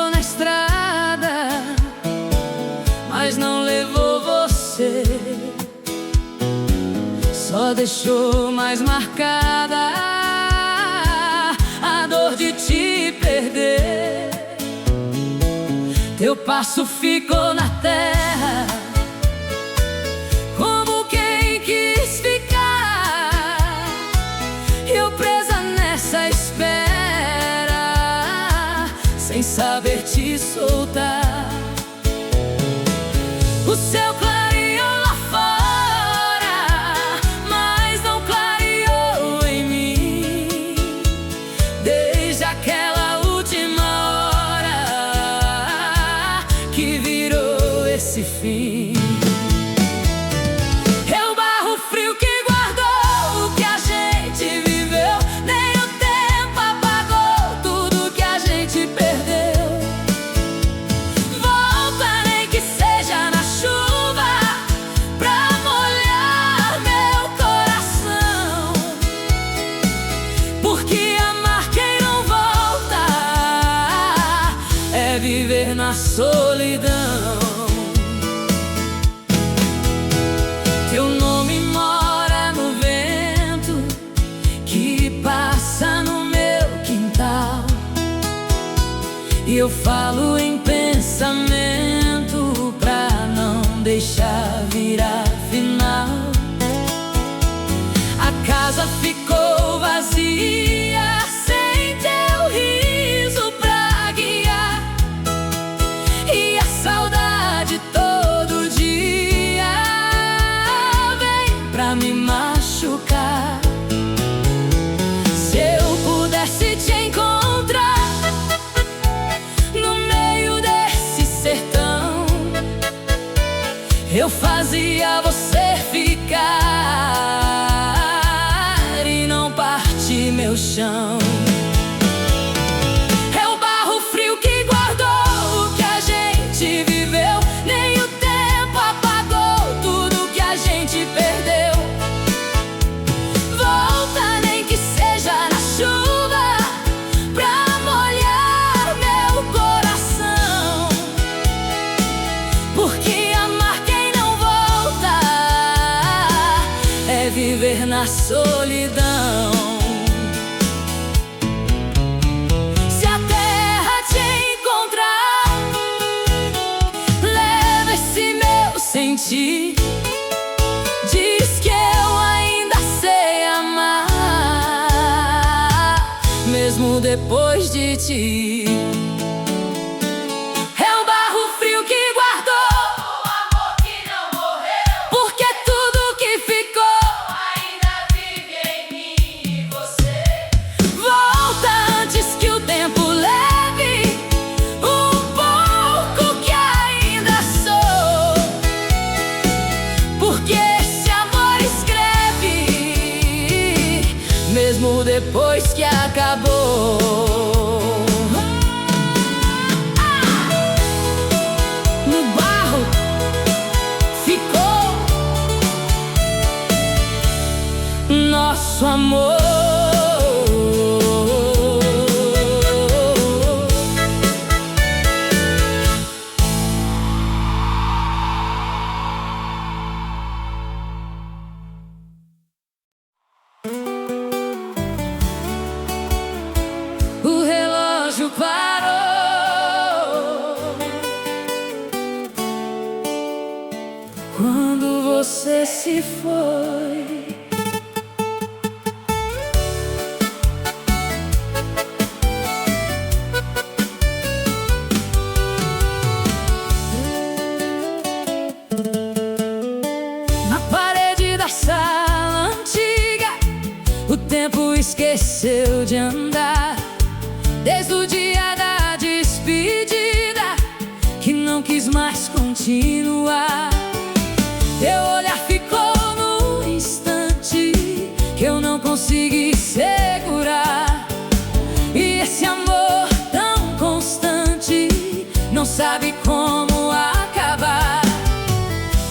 deixou na estrada, mas não levou você. Só deixou mais marcada a dor de te perder. Teu passo ficou na terra, como quem quis ficar. Eu presa nessa espera, sem saber te soltar. O céu clareou lá fora, mas não clareou em mim. Desde aquela última hora que virou esse fim. É o barro frio que guardou o que a gente viveu. Nem o tempo apagou tudo que a gente perdeu. Volta, nem que seja na chuva, pra molhar meu coração. Porque amar quem não volta é viver na solidão. Teu nome mora no vento que passa no meu quintal, e eu falo em pensamento pra não deixar virar final. A casa ficou vazia, sem teu riso pra guiar, e a saudade todo dia vem pra me machucar. Se eu pudesse te encontrar no meio desse sertão, eu fazia você ficar e não partir meu chão. É o barro frio que guardou o que a gente viveu. Nem o tempo apagou tudo que a gente perdeu. Volta, nem que seja na chuva, pra molhar meu coração. Porque amar quem não volta é viver na solidão. Se a terra te encontrar, leva esse meu sentir. Diz que eu ainda sei amar, mesmo depois de ti. É o barro frio que guardou O amor que não morreu porque tudo que ficou ainda vive em mim e você. volta antes que o tempo leve um pouco que ainda sou. Porque esse amor escreve mesmo depois que acabou. No barro ficou nosso amor. O relógio parou quando você se foi. Na parede da sala antiga, o tempo esqueceu de andar. Desde o dia da despedida, que não quis mais continuar. Teu olhar ficou no instante que eu não consegui segurar. E esse amor tão constante não sabe como acabar.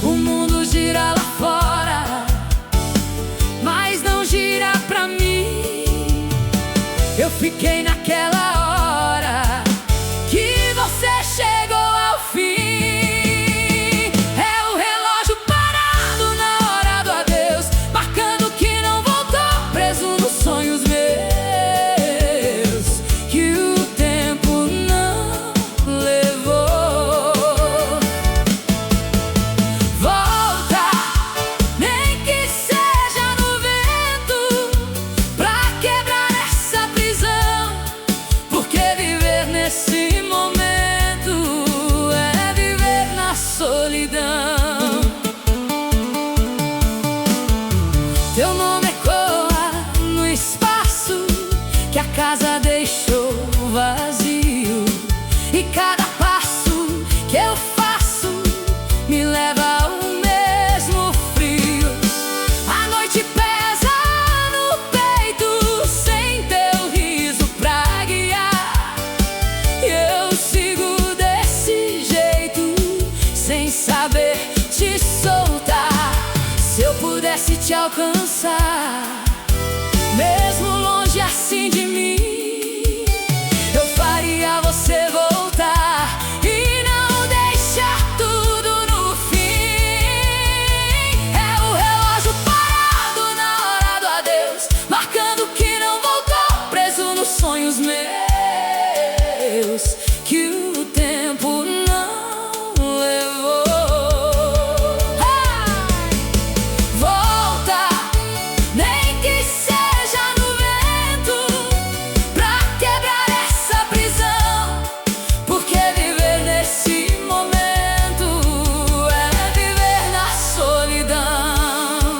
O mundo gira lá fora, mas não gira pra mim. Eu fiquei naquela hora que você E cada passo que eu faço me leva ao mesmo frio. A noite pesa no peito, sem teu riso pra guiar. E eu sigo desse jeito, sem saber te soltar. Se eu pudesse te alcançar, mesmo longe assim de mim, eu faria você voltar e não deixar tudo no fim. É o relógio parado na hora do adeus, marcando que não voltou, preso nos sonhos meus, que o tempo não levou. Volta, nem que seja no vento, pra quebrar essa prisão. Porque viver nesse momento é viver na solidão.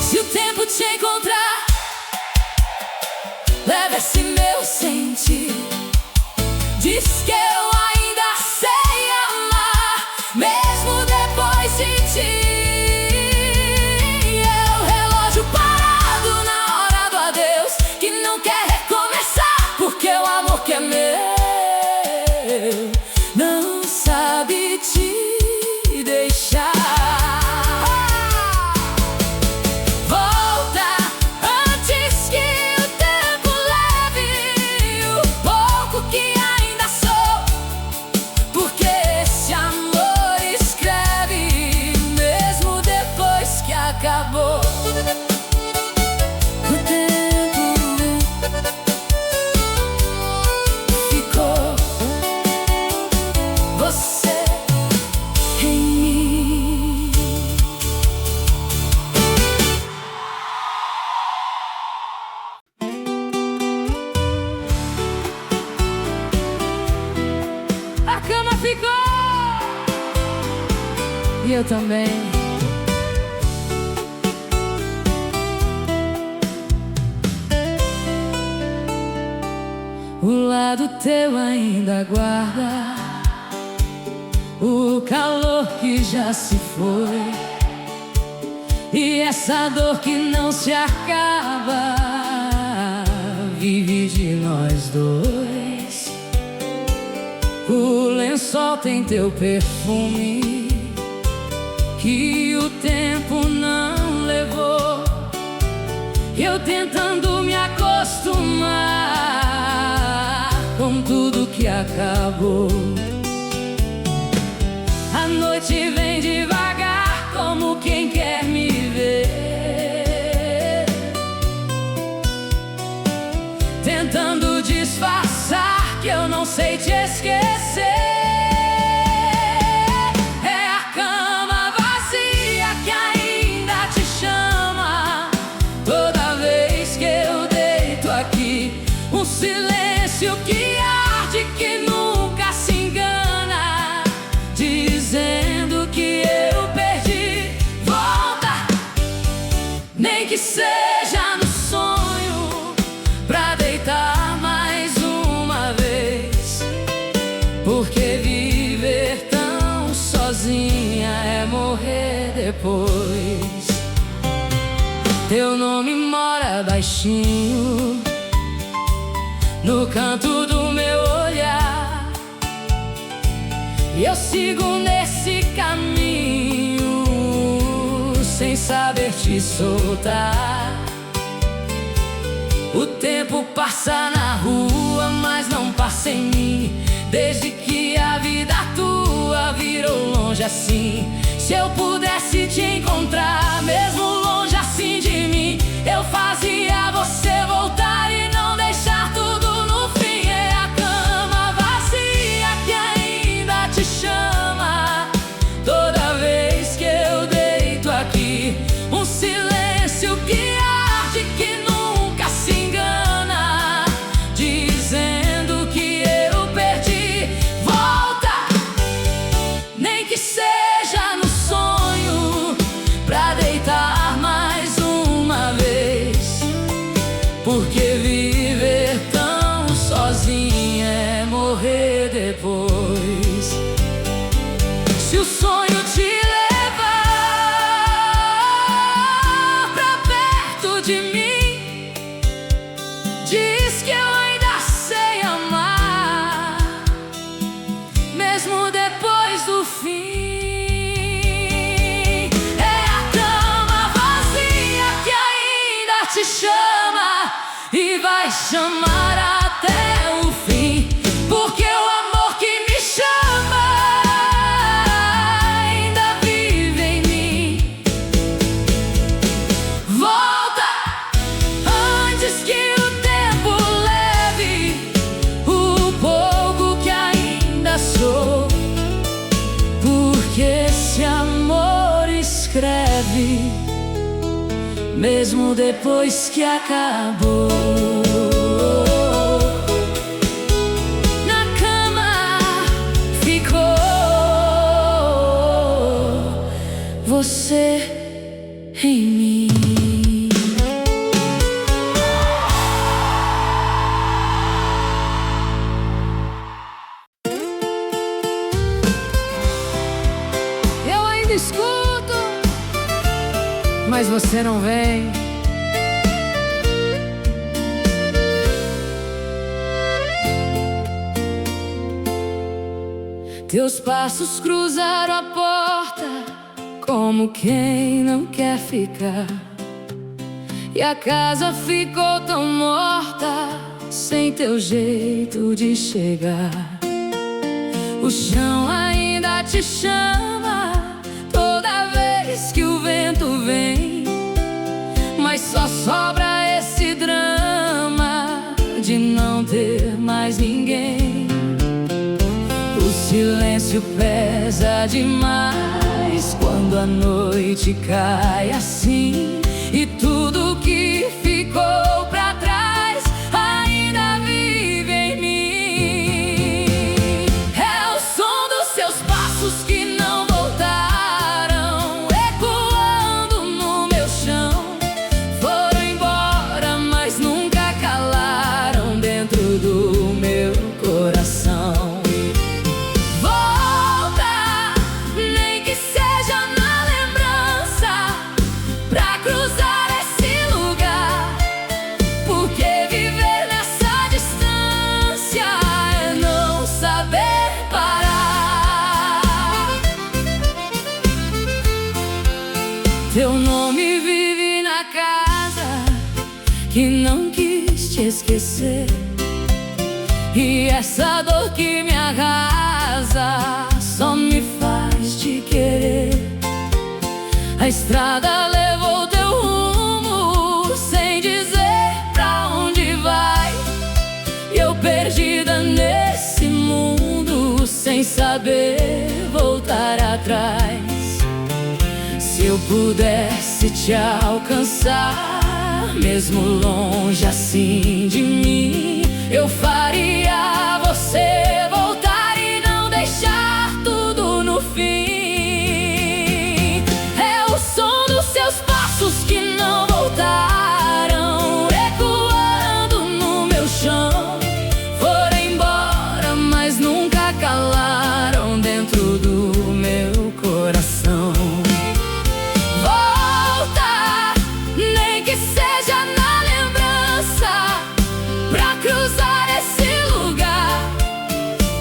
Se o tempo te encontrar, leva esse meu sentir. Diz que eu ainda sei amar, mesmo depois de ti. É o relógio parado na hora do adeus, que não quer recomeçar, porque o amor que é meu não sabe te deixar. Volta antes que o tempo leve o pouco que ainda sou, porque esse amor escreve mesmo depois que acabou. O tempo ficou, você em mim. A cama ficou e eu também. O lado teu ainda guarda o calor que já se foi, e essa dor que não se acaba vive de nós dois. O lençol tem teu perfume, que o tempo não levou. Eu tentando me acostumar com tudo que acabou. A noite vem devagar, como quem quer me ver, tentando disfarçar que eu não sei te esquecer. É a cama vazia que ainda te chama, toda vez que eu deito aqui. Um silêncio que arde, que nunca se engana, dizendo que eu perdi. Volta, nem que seja no sonho, pra deitar mais uma vez. Porque viver tão sozinha é morrer depois. Teu nome mora baixinho no canto do meu olhar, e eu sigo nesse caminho sem saber te soltar. O tempo passa na rua, mas não passa em mim, desde que a vida tua virou longe assim. Se eu pudesse te encontrar, mesmo longe assim de mim, eu fazia você voltar e não deixar tudo no fim. É a cama vazia que ainda te chama, toda vez que eu deito aqui. Um silêncio que arde, que nunca se engana, dizendo que eu perdi. Volta, nem que seja no sonho, pra deitar mais uma vez. Porque sozinha é morrer depois. Se o sonho te levar pra perto de mim, diz que eu ainda sei amar, mesmo depois do fim. É a cama vazia que ainda te chama e vai chamar até o fim, porque o amor que me chama ainda vive em mim. Volta antes que o tempo leve o pouco que ainda sou, porque esse amor escreve mesmo depois que acabou. Na cama ficou você em mim. Eu ainda escuto, mas você não vem. Teus passos cruzaram a porta como quem não quer ficar, e a casa ficou tão morta sem teu jeito de chegar. O chão ainda te chama toda vez que o vento vem, mas só sobra esse drama de não ter mais ninguém. O silêncio pesa demais quando a noite cai assim, e tudo que ficou pra trás ainda vive em mim. É o som dos seus passos que não voltaram, ecoando no meu chão. Foram embora, mas nunca calaram dentro do meu coração. Teu nome vive na casa que não quis te esquecer, e essa dor que me arrasa só me faz te querer. A estrada levou teu rumo sem dizer pra onde vai, e eu perdida nesse mundo sem saber voltar atrás. Se eu pudesse te alcançar, mesmo longe assim de mim, eu faria você voltar e não deixar tudo no fim. É o som dos seus passos que não voltaram, ecoando no meu chão. Foram embora, mas nunca calaram dentro do meu coração. Cruzar esse lugar,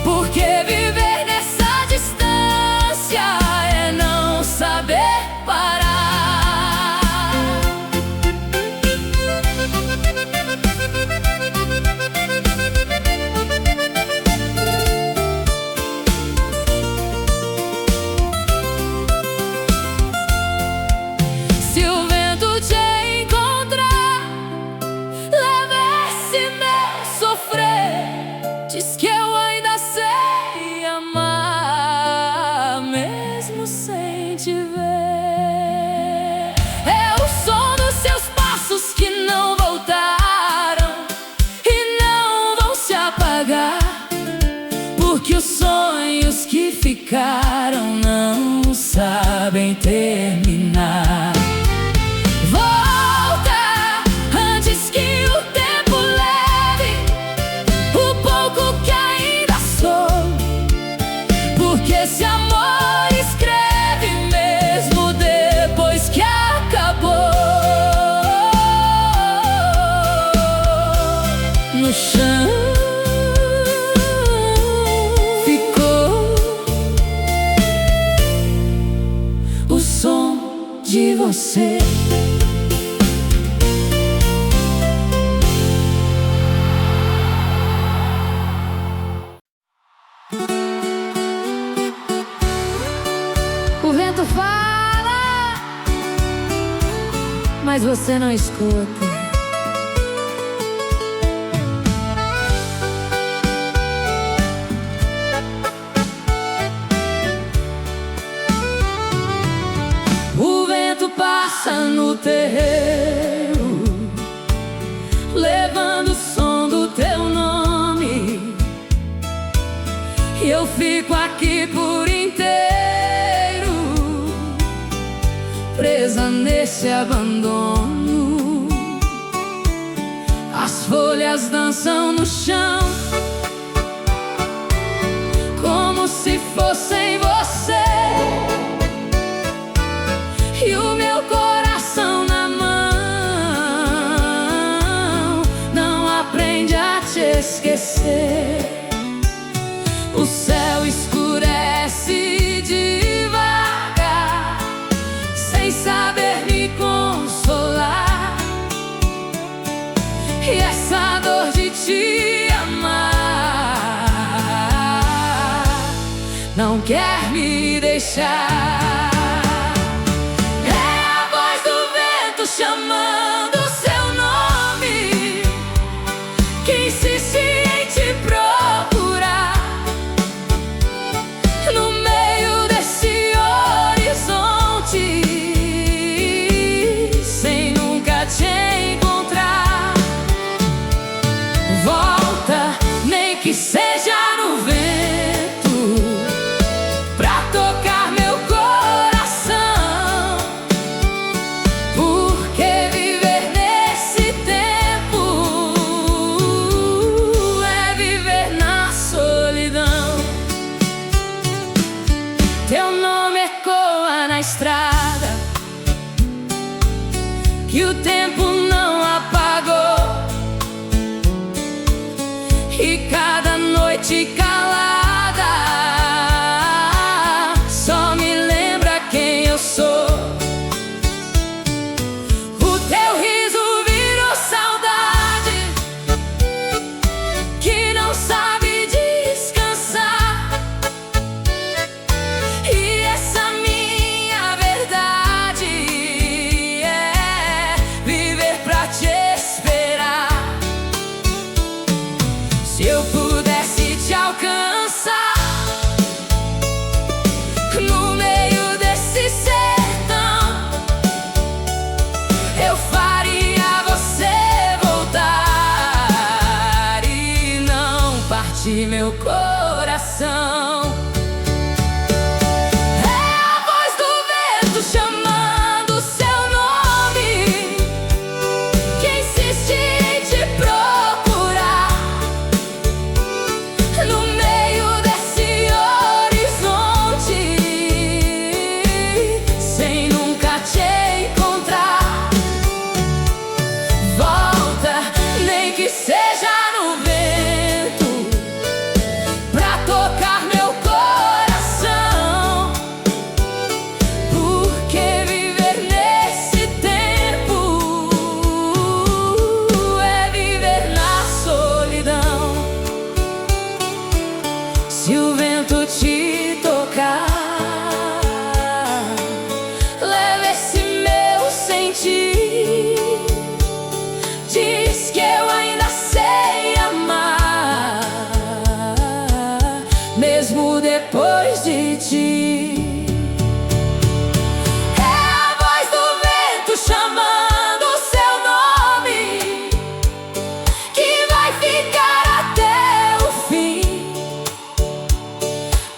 porque viver nessa distância é não saber parar. Se o vento te encontrar, leva esse meu sofrer. Diz que eu ainda sei amar, mesmo sem te ver. É o som dos seus passos que não voltaram e não vão se apagar, porque os sonhos que ficaram não sabem terminar. Volta antes que o tempo leve o vento fala, mas você não escuta. O vento passa no terreiro, levando o som do teu nome, e eu fico aqui por inteiro, presa nesse abandono. As folhas dançam no chão, como se fossem você, e o meu coração na mão não aprende a te esquecer. O céu escurece devagar, sem saber me consolar, e essa dor de te amar não quer me deixar. Chamando seu nome, que insiste em te procurar, no meio desse horizonte, sem nunca te encontrar. Volta, nem que seja no vento, pra tocar meu coração, porque viver nesse tempo é viver na solidão. Teu nome ecoa na estrada, que o tempo não apagou, e cada noite calada só me lembra quem eu sou. O teu riso virou saudade, que não sabe descansar, e essa minha verdade é viver pra te esperar. Se eu pudesse te alcançar no meio desse sertão, eu faria você voltar e não partir meu coração. É a voz do vento chamando seu nome, que insiste em te procurar, no meio desse horizonte, sem nunca te encontrar. Volta, nem que seja no vento, pra tocar meu coração, porque viver nesse tempo é viver na solidão. Se o vento te tocar, leva esse meu sentir, diz que eu ainda sei amar, mesmo depois de ti. É a voz do vento chamando seu nome, que vai ficar até o fim,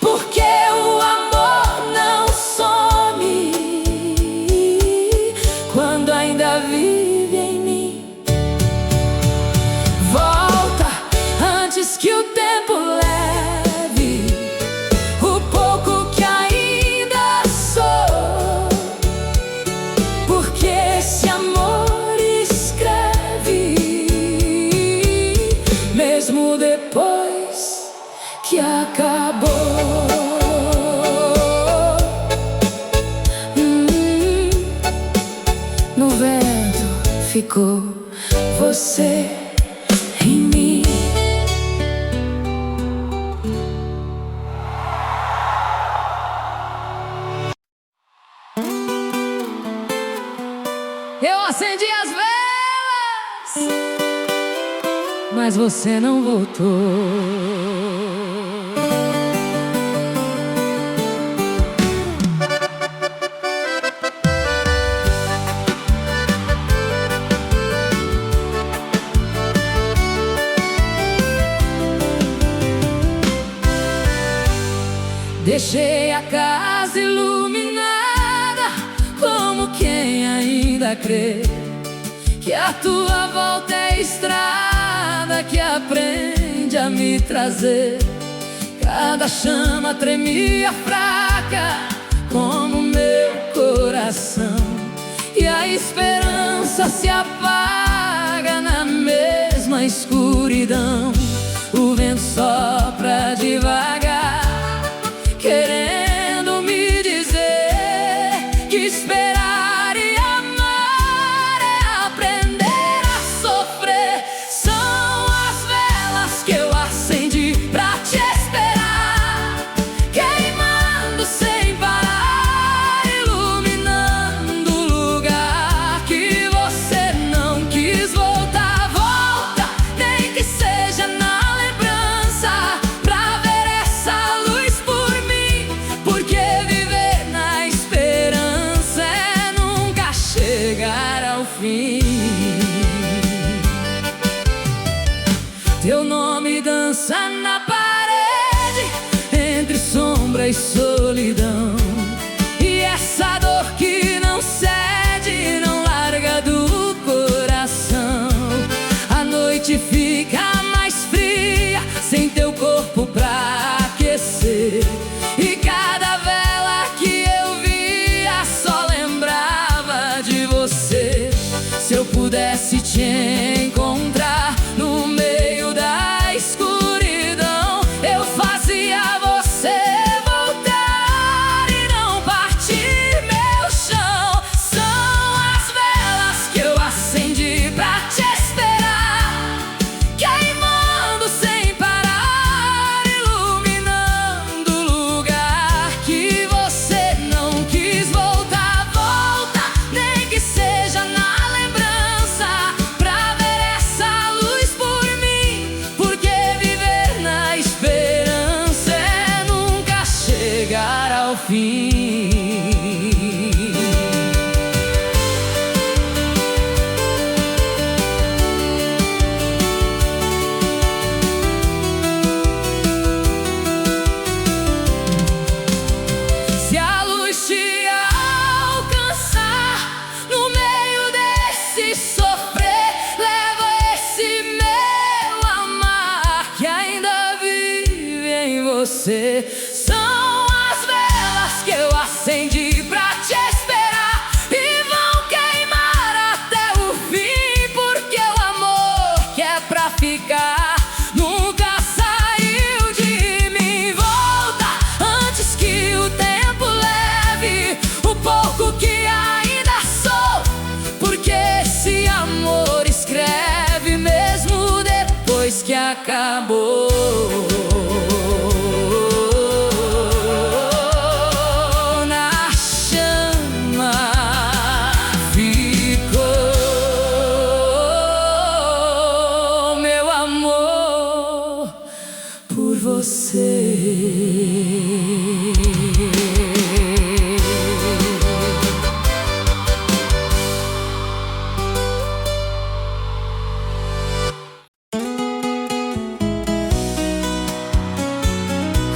porque o amor não some quando ainda vive em mim. Volta antes que o tempo leve o pouco que ainda sou, porque esse amor escreve mesmo depois que acabou. No vento ficou você em mim. acendi as velas, mas você não voltou. Deixei a casa iluminada, como quem ainda crê que a tua volta é a estrada que aprende a me trazer. Cada chama tremia fraca como meu coração, e a esperança se apaga na mesma escuridão. O vento sopra devagar, querendo me dizer que esperar e amar é aprender a sofrer. São as velas que eu acendi pra te esperar, queimando sem parar, iluminando o lugar que você não quis voltar. Volta, nem que seja na lembrança, pra ver essa luz por mim, porque viver na esperança é nunca chegar ao fim. Teu nome dança na parede, entre sombra e solidão, e essa dor que não cede, não larga do coração. A noite fica mais fria, sem teu corpo pra aquecer, e cada vela que eu via só lembrava de você. Se eu pudesse te encontrar no meio da escuridão, eu fazia você voltar e não partir meu chão. São as velas que eu acendi pra te esperar, queimando sem parar, iluminando o lugar que você não quis voltar. Volta, nem que seja na lembrança, pra ver essa luz por mim, porque viver na esperança é nunca chegar ao fim. Se a luz te alcançar no meio desse sofrer, leva esse meu amar que ainda vive em você. São as velas que eu acendi pra te esperar, e vão queimar até o fim, porque o amor que é pra ficar nunca saiu de mim. Volta, antes que o tempo leve o pouco que ainda sou, porque esse amor escreve mesmo depois que acabou. Na chama ficou meu amor por você.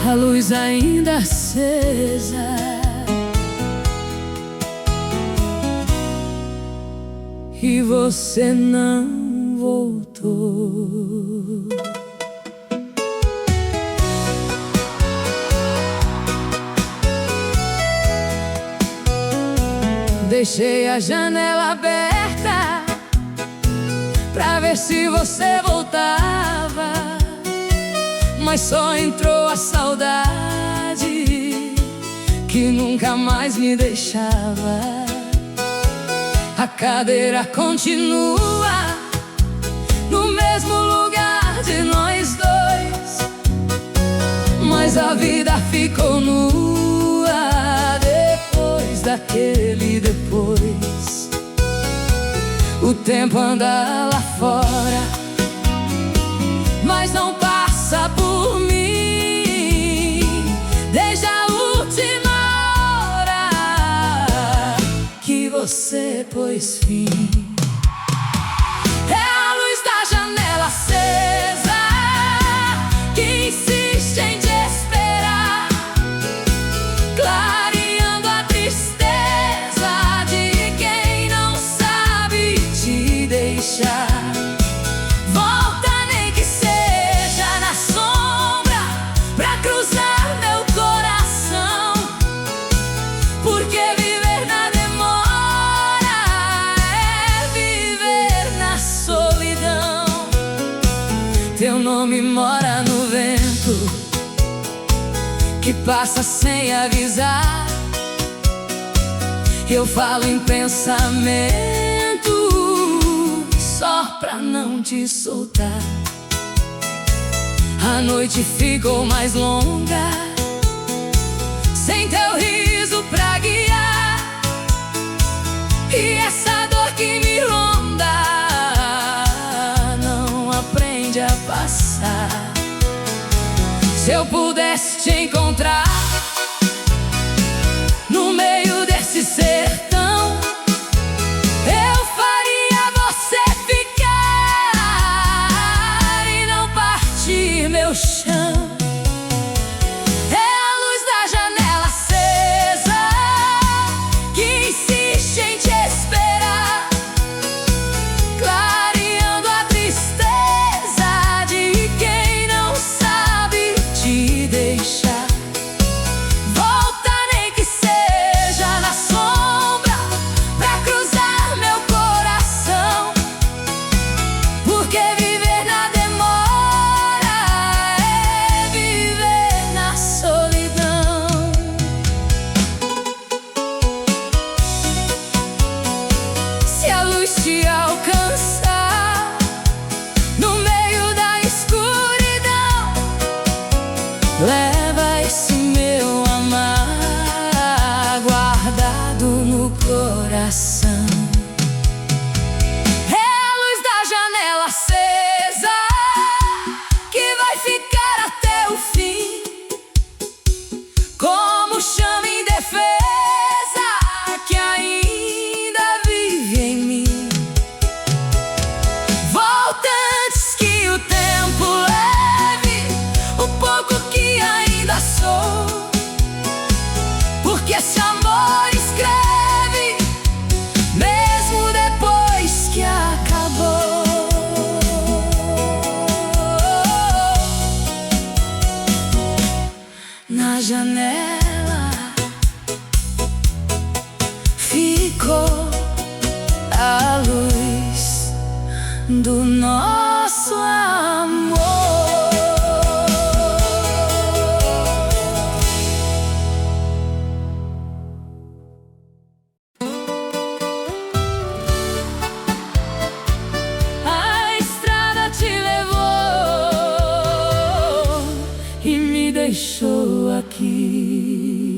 A luz ainda acesa, e você não voltou. Deixei a janela aberta pra ver se você voltava, mas só entrou a saudade que nunca mais me deixava. A cadeira continua no mesmo lugar de nós dois, mas a vida ficou nua depois daquele depois. O tempo anda lá fora, mas não passa por mim. Desde a última hora que você pôs fim. É a luz da janela acesa que insiste em te esperar, clareando a tristeza de quem não sabe te deixar. Volta nem que seja na sombra pra cruzar meu coração, porque viver na demora é viver na solidão. Teu nome mora no vento que passa sem avisar. Eu falo em pensamento só pra não te soltar. A noite ficou mais longa sem teu riso pra guiar, e essa dor que me ronda não aprende a passar. Se eu pudesse te encontrar no meio desse sertão, eu faria você ficar e não partir meu chão. É a luz da janela acesa que insiste em te esperar, clareando a tristeza de quem não sabe te deixar. Volta nem que seja na sombra pra cruzar meu coração, porque viver na demora é viver na solidão. Se a luz te alcançar no meio da escuridão, leva esse meu amar guardado no coração. É a luz da janela acesa que vai ficar até o fim, como chama indefesa que ainda vive em mim. Volta antes que o tempo leve o pouco que ainda sou, porque esse amor escreve mesmo depois que acabou. Na janela ficou a luz do nosso amor. A estrada te levou e me deixou aqui.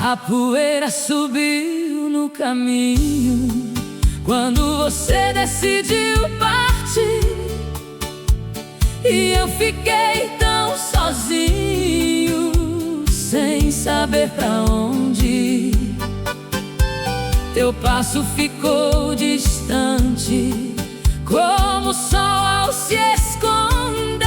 A poeira subiu no caminho quando você decidiu partir, e eu fiquei tão sozinho, sem saber pra onde ir. Teu passo ficou distante, como o sol ao se esconder,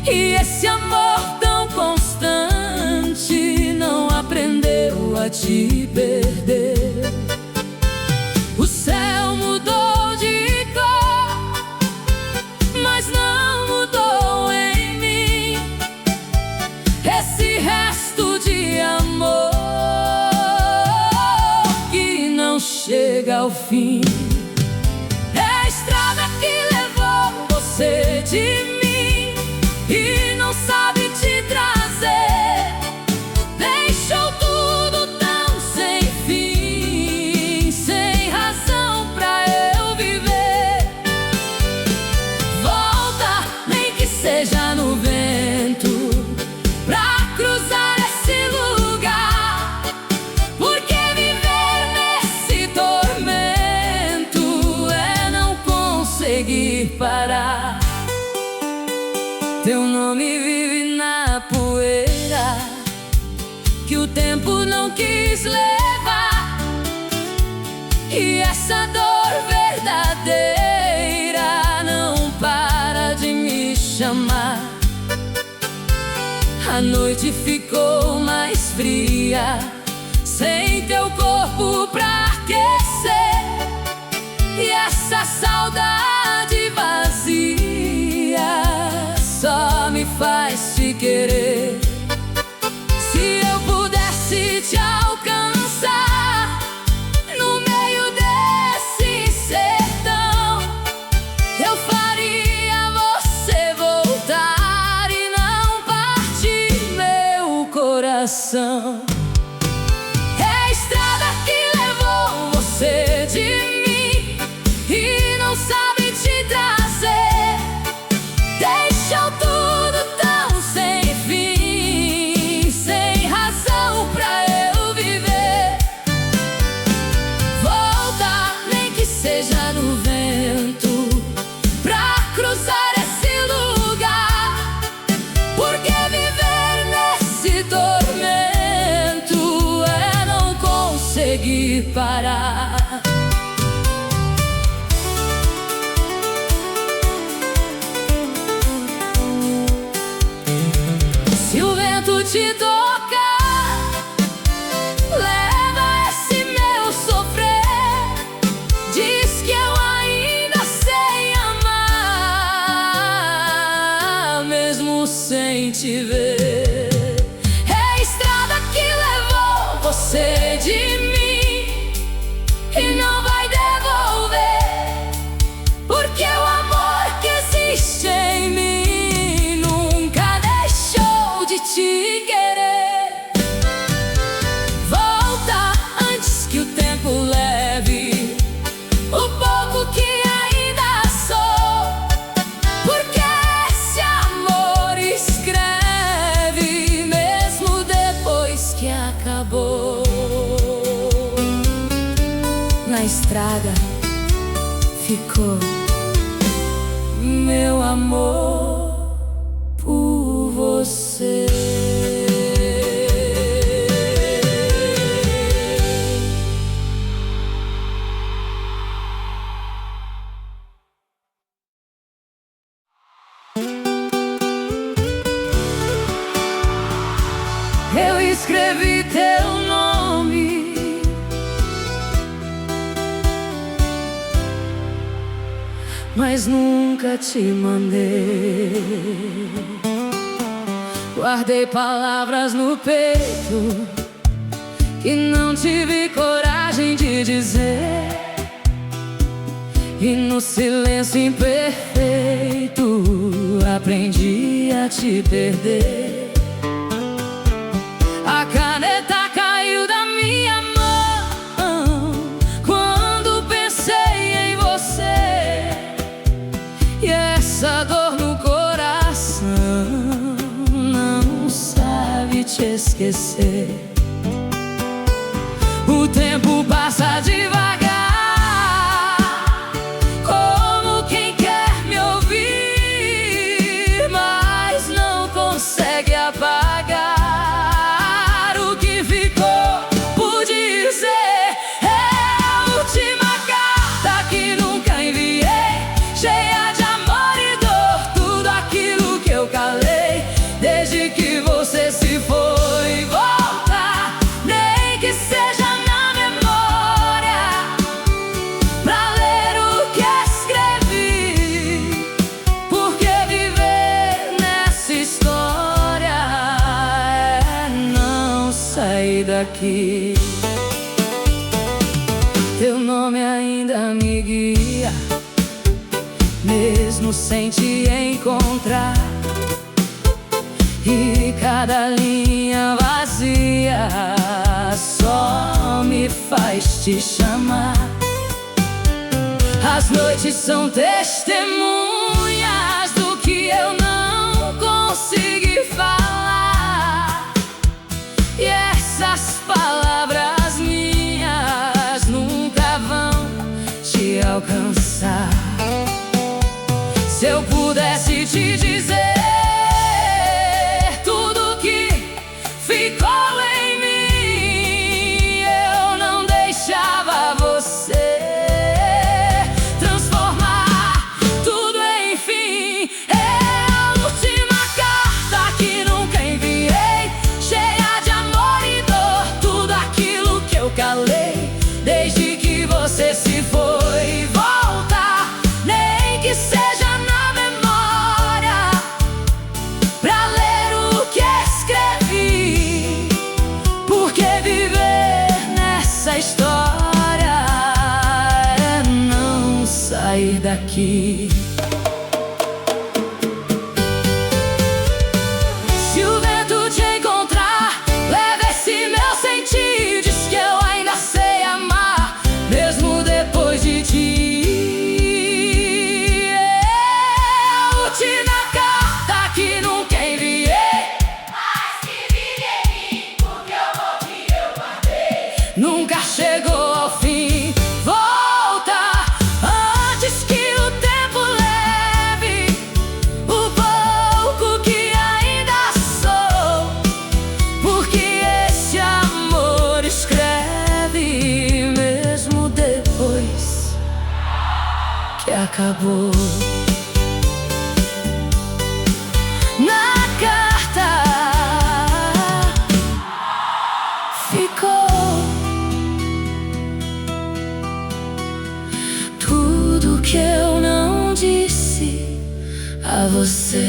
e esse amor tão constante não aprendeu a te perder. O céu mudou de cor, mas não mudou em mim esse resto de amor que não chega ao fim. É a estrada que levou você de mim e não sabe te trazer. Deixou tudo tão sem fim. Teu nome vive na poeira que o tempo não quis levar, e essa dor verdadeira não para de me chamar. A noite ficou mais fria, sem teu corpo pra aquecer, e essa saudade vazia só me faz te querer. Se eu pudesse te alcançar no meio desse sertão, eu faria você voltar e não partir meu coração. É a estrada que levou você de mim e não sabe te trazer, deixou tudo tão sem fim, sem razão pra eu viver. Volta, nem que seja no vento, pra cruzar esse lugar, porque viver nesse tormento é não conseguir parar. Se o vento te tocar, leva esse meu sofrer, diz que eu ainda sei amar, mesmo sem te ver. É a estrada que levou você de mim e não vai devolver, porque o amor que existe em mim nunca deixou de te querer. Volta antes que o tempo leve o pouco que ainda sou, porque esse amor escreve mesmo depois que acabou. Na estrada ficou meu amor por você. Eu escrevi teu nome mas nunca te mandei. Guardei palavras no peito que não tive coragem de dizer, e no silêncio imperfeito aprendi a te perder. A caneta caiu da minha mão quando pensei em você, e essa dor no coração não sabe te esquecer. O tempo passa devagar, como quem quer me ouvir, mas não consegue apagar o que ficou por dizer. É a última carta que nunca enviei, cheia de amor e dor, tudo aquilo que eu calei desde que você se foi. Volta, nem que seja na memória, pra ler o que escrevi, porque viver nessa história é não sair daqui. Teu nome ainda me guia, mesmo sem te encontrar, e cada linha vazia só me faz te chamar. As noites são testemunhas do que eu não consegui falar, e essas palavras minhas nunca vão te alcançar. Se eu pudesse te dizer aqui. Se o vento te encontrar, leva esse meu sentir. Diz que eu ainda sei amar, mesmo depois de ti. É a última carta que nunca enviei, Mas que vive em mim, porque o amor que eu guardei nunca chegou ao fim. Volta antes que o tempo leve o pouco que ainda sou, porque esse amor escreve mesmo depois que acabou. Na carta ficou tudo que eu não disse a você.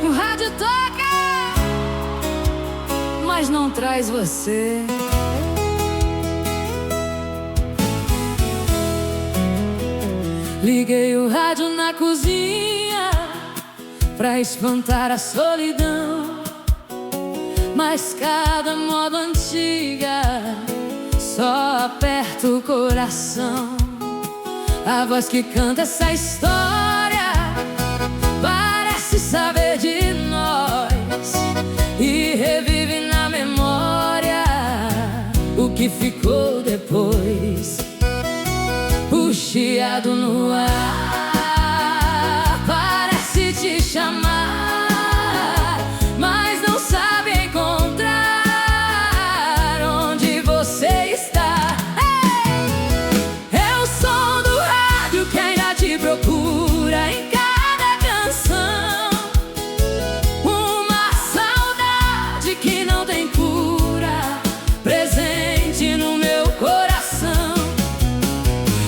O rádio toca, mas não traz você. Liguei o rádio na cozinha pra espantar a solidão, mas cada moda antiga só aperta o coração. A voz que canta essa história parece saber de nós e revive na memória o que ficou depois. O chiado no ar parece te chamar, mas não sabe encontrar onde você está. É o som do rádio que ainda te procura em cada canção. Uma saudade que não tem cura, presente no meu coração.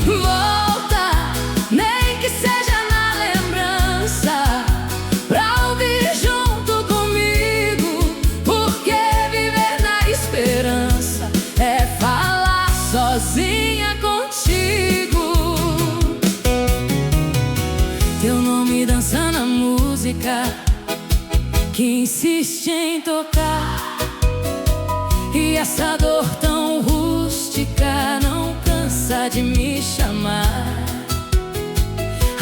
Volta, nem que seja na lembrança, pra ouvir junto comigo, porque viver na esperança é falar sozinha contigo. Teu nome dança na música que insiste em tocar, e essa dor tão rústica não cansa de me chamar.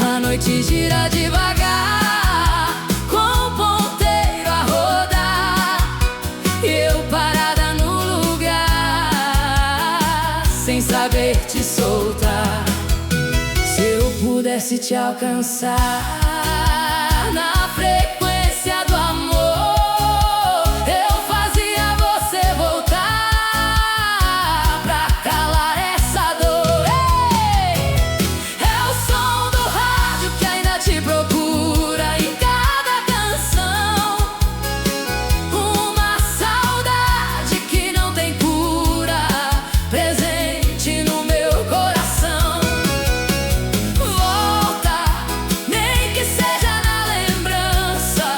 A noite gira devagar, com o ponteiro a rodar, e eu parada no lugar, sem saber te soltar. Se eu pudesse te alcançar na frequência do amor, eu fazia você voltar pra calar essa dor. Ei! É o som do rádio que ainda te procura em cada canção. Uma saudade que não tem cura, presente no meu coração. Volta, nem que seja na lembrança,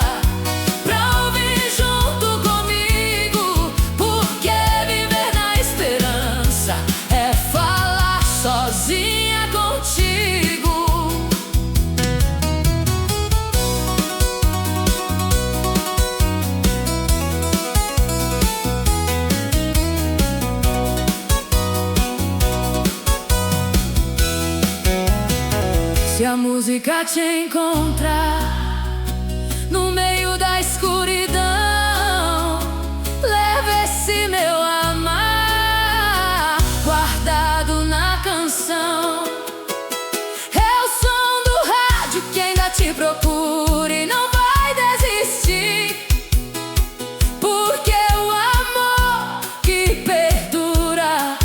pra ouvir junto comigo, porque viver na esperança é falar sozinha contigo. Se a música te encontrar no meio da escuridão, leva esse meu amar guardado na canção. É o som do rádio que ainda te procura e não vai desistir, porque o amor que perdura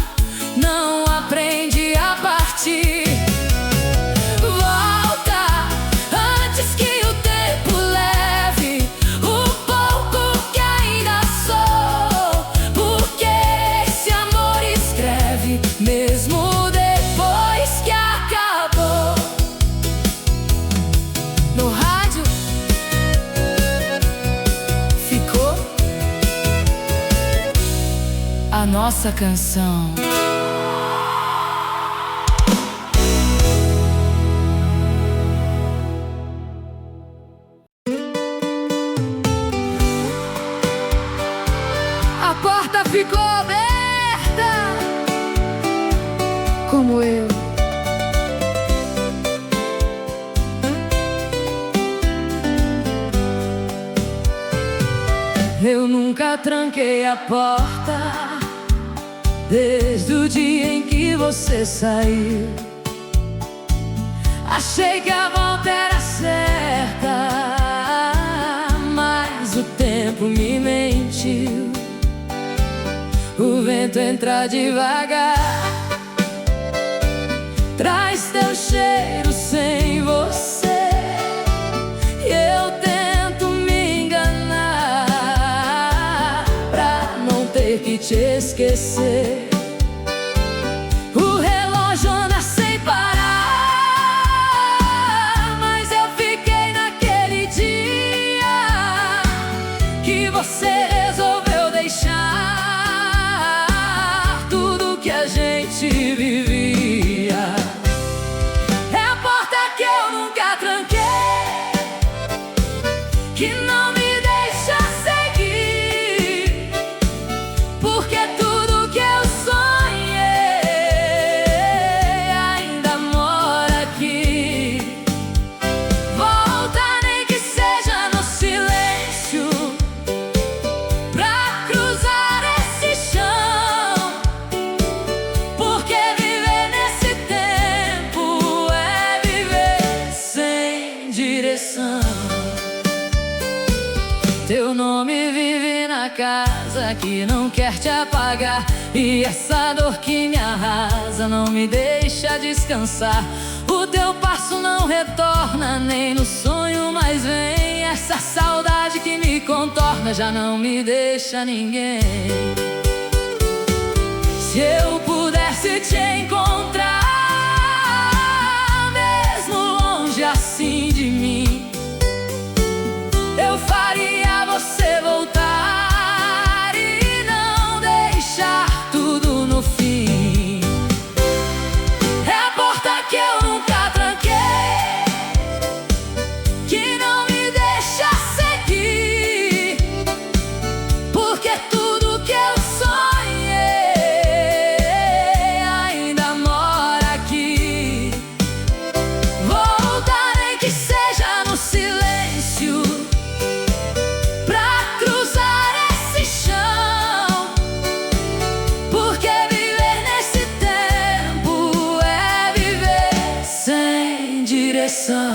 não aprende a partir. Volta antes que o tempo leve nossa canção. A porta ficou aberta, como eu. Eu nunca tranquei a porta desde o dia em que você saiu. Achei que a volta era certa, mas o tempo me mentiu. O vento entra devagar, traz teu cheiro sem você, e eu tento me enganar pra não ter que te esquecer. O relógio anda sem parar, mas eu fiquei naquele dia que você resolveu deixar vivia. É a porta que eu nunca tranquei, que não me deixa seguir, porque tudo que eu sonhei ainda mora aqui. Volta nem que seja no silêncio, pra cruzar esse chão, porque viver nesse tempo é viver sem direção. Teu nome vive na casa que não quer te apagar, e essa dor que me arrasa não me deixa descansar. O teu passo não retorna nem no sonho mais vem. Essa saudade que me contorna já não me deixa ninguém. Se eu pudesse te encontrar, mesmo longe assim de mim, eu faria você voltar e não deixar tudo no fim. É a porta que eu nunca tranquei, que não me deixa seguir, porque tudo que eu sonhei ainda mora aqui. Volta nem que seja no silêncio, pra cruzar esse chão, porque viver nesse tempo é viver sem direção.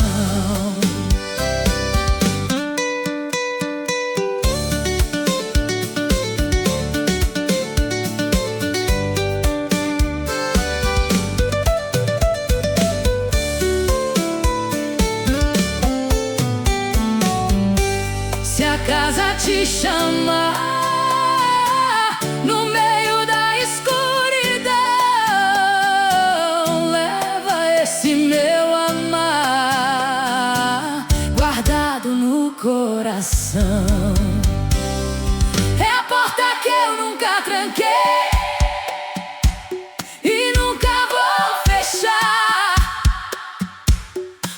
Se a casa te chamar no meio da escuridão, leva esse meu amar guardado no coração. É a porta que eu nunca tranquei e nunca vou fechar,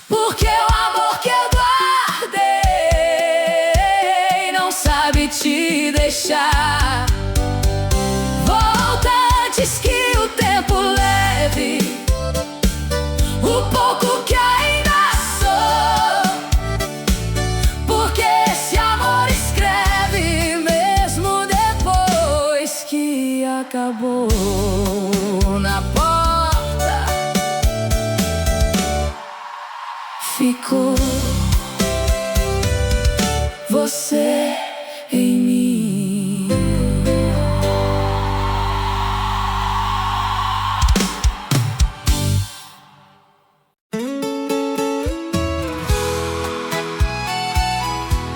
porque o amor que eu guardei não sabe te deixar. Volta antes que o tempo leve o pouco que ainda sou, porque esse amor escreve mesmo depois que acabou. Na porta ficou você em mim.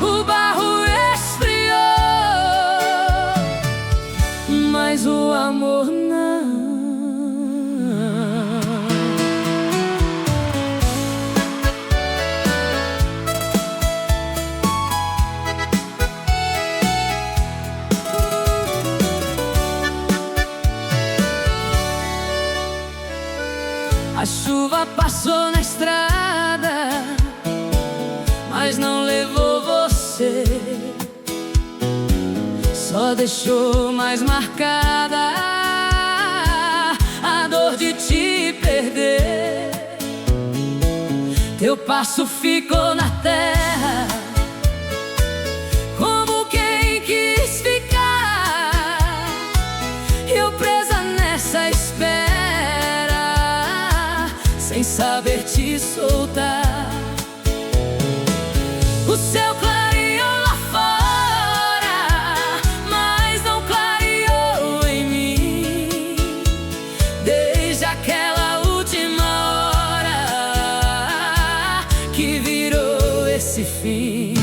O barro esfriou, mas o amor não. chuva passou na estrada, mas não levou você, só deixou mais marcada a dor de te perder. Teu passo ficou na terra, como quem quis ficar. Eu presa nessa espera, sem saber te soltar. O céu clareou lá fora, mas não clareou em mim. Desde aquela última hora que virou esse fim.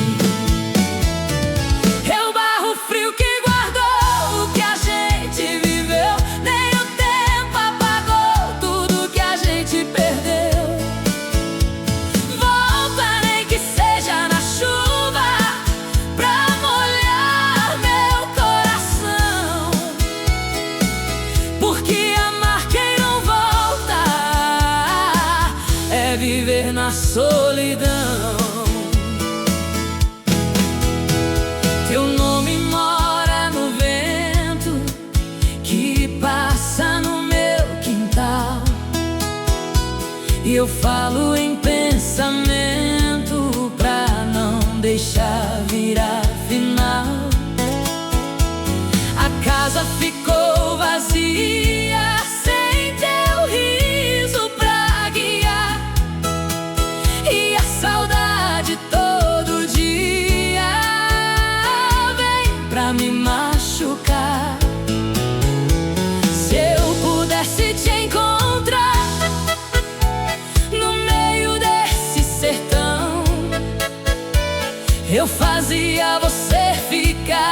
É o barro frio que guardou o que a gente viveu, nem o tempo apagou tudo que a gente perdeu. Volta, nem que seja na chuva, pra molhar meu coração, porque amar quem não volta é viver na solidão. Teu nome mora no vento que passa no meu quintal, e eu falo em pensamento pra não deixar virar final. A casa ficou vazia, sem teu riso pra guiar, e a saudade todo dia vem pra me machucar. Se eu pudesse te encontrar no meio desse sertão, eu fazia você ficar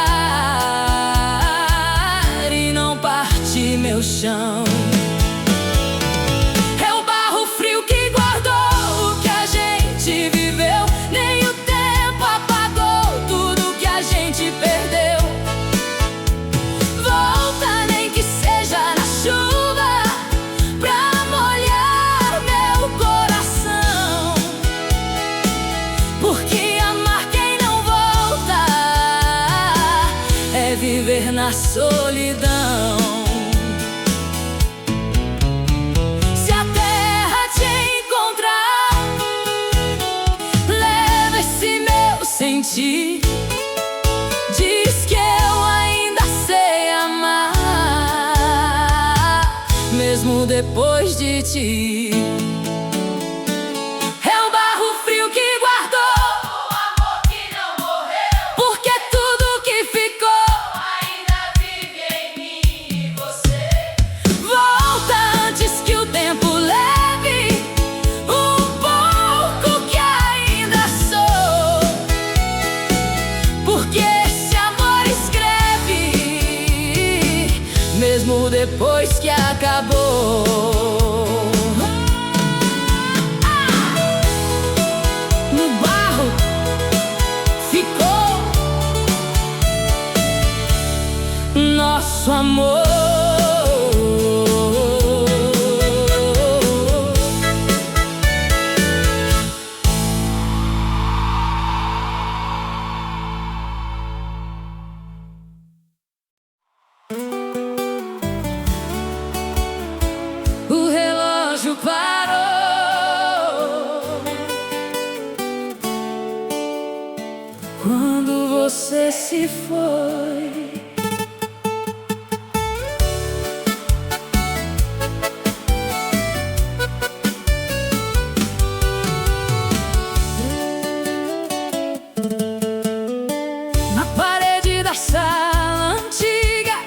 e não partir meu chão. É o barro frio que guardou o que a gente viveu, nem o tempo apagou tudo que a gente perdeu. Volta, nem que seja na chuva, pra molhar meu coração, porque amar quem não volta é viver na solidão. Se a terra te encontrar, leva esse meu sentir. Diz que eu ainda sei amar, mesmo depois de ti. É o barro frio que guardou O amor que não morreu porque tudo que ficou ainda vive em mim e você. volta antes que o tempo leve um pouco que ainda sou, porque esse amor escreve mesmo depois que acabou. No barro ficou nosso amor. O relógio parou quando você se foi. Na parede da sala antiga,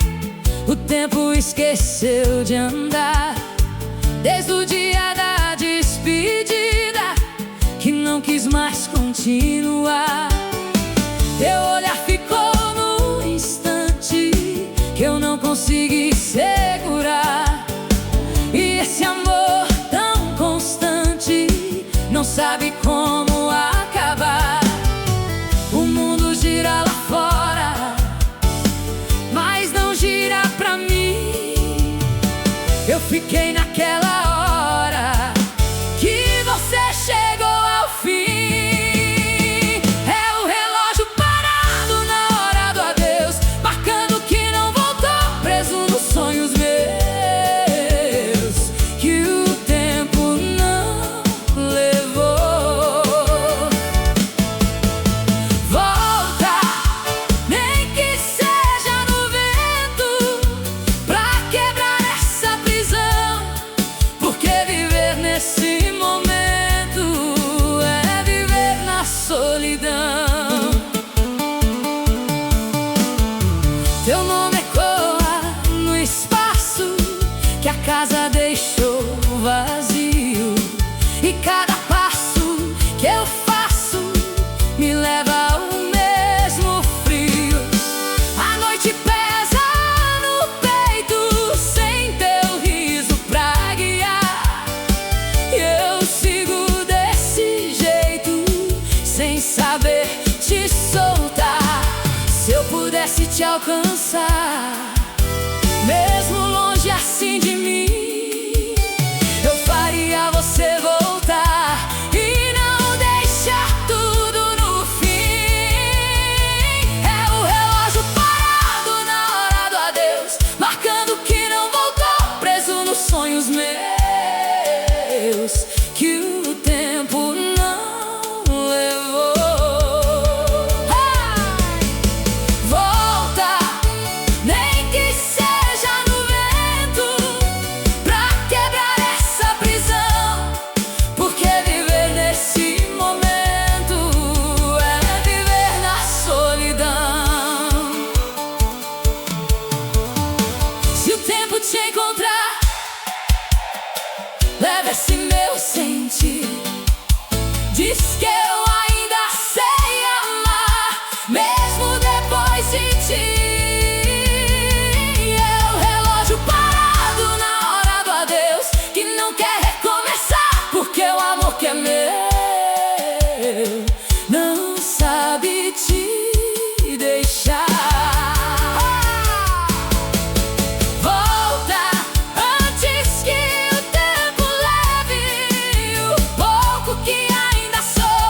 o tempo esqueceu de andar. Desde o dia da despedida, que não quis mais continuar. Teu olhar ficou no instante que eu não consegui segurar. E esse amor tão constante não sabe como acabar. O mundo gira lá fora, mas não gira pra mim. Eu fiquei naquela hora nome ecoa no espaço que a casa deixou vazio. E cada passo que eu faço me leva ao mesmo frio. A noite pesa no peito sem teu riso pra guiar. E eu sigo desse jeito sem saber te soltar. Se eu pudesse te alcançar, mesmo longe assim de mim, eu faria você voltar e não deixar tudo no fim. É o relógio parado na hora do adeus, marcando que não voltou, preso nos sonhos meus, que o tempo não levou. Volta, nem que seja no vento, pra quebrar essa prisão. Porque viver nesse momento é viver na solidão. Se o tempo te encontrar, leva esse meu sentir. Diz que eu ainda sei amar, mesmo depois de ti. É o relógio parado na hora do adeus, que não quer recomeçar, porque o amor que é meu não sabe te deixar. Volta antes que o tempo leve o pouco que ainda sou,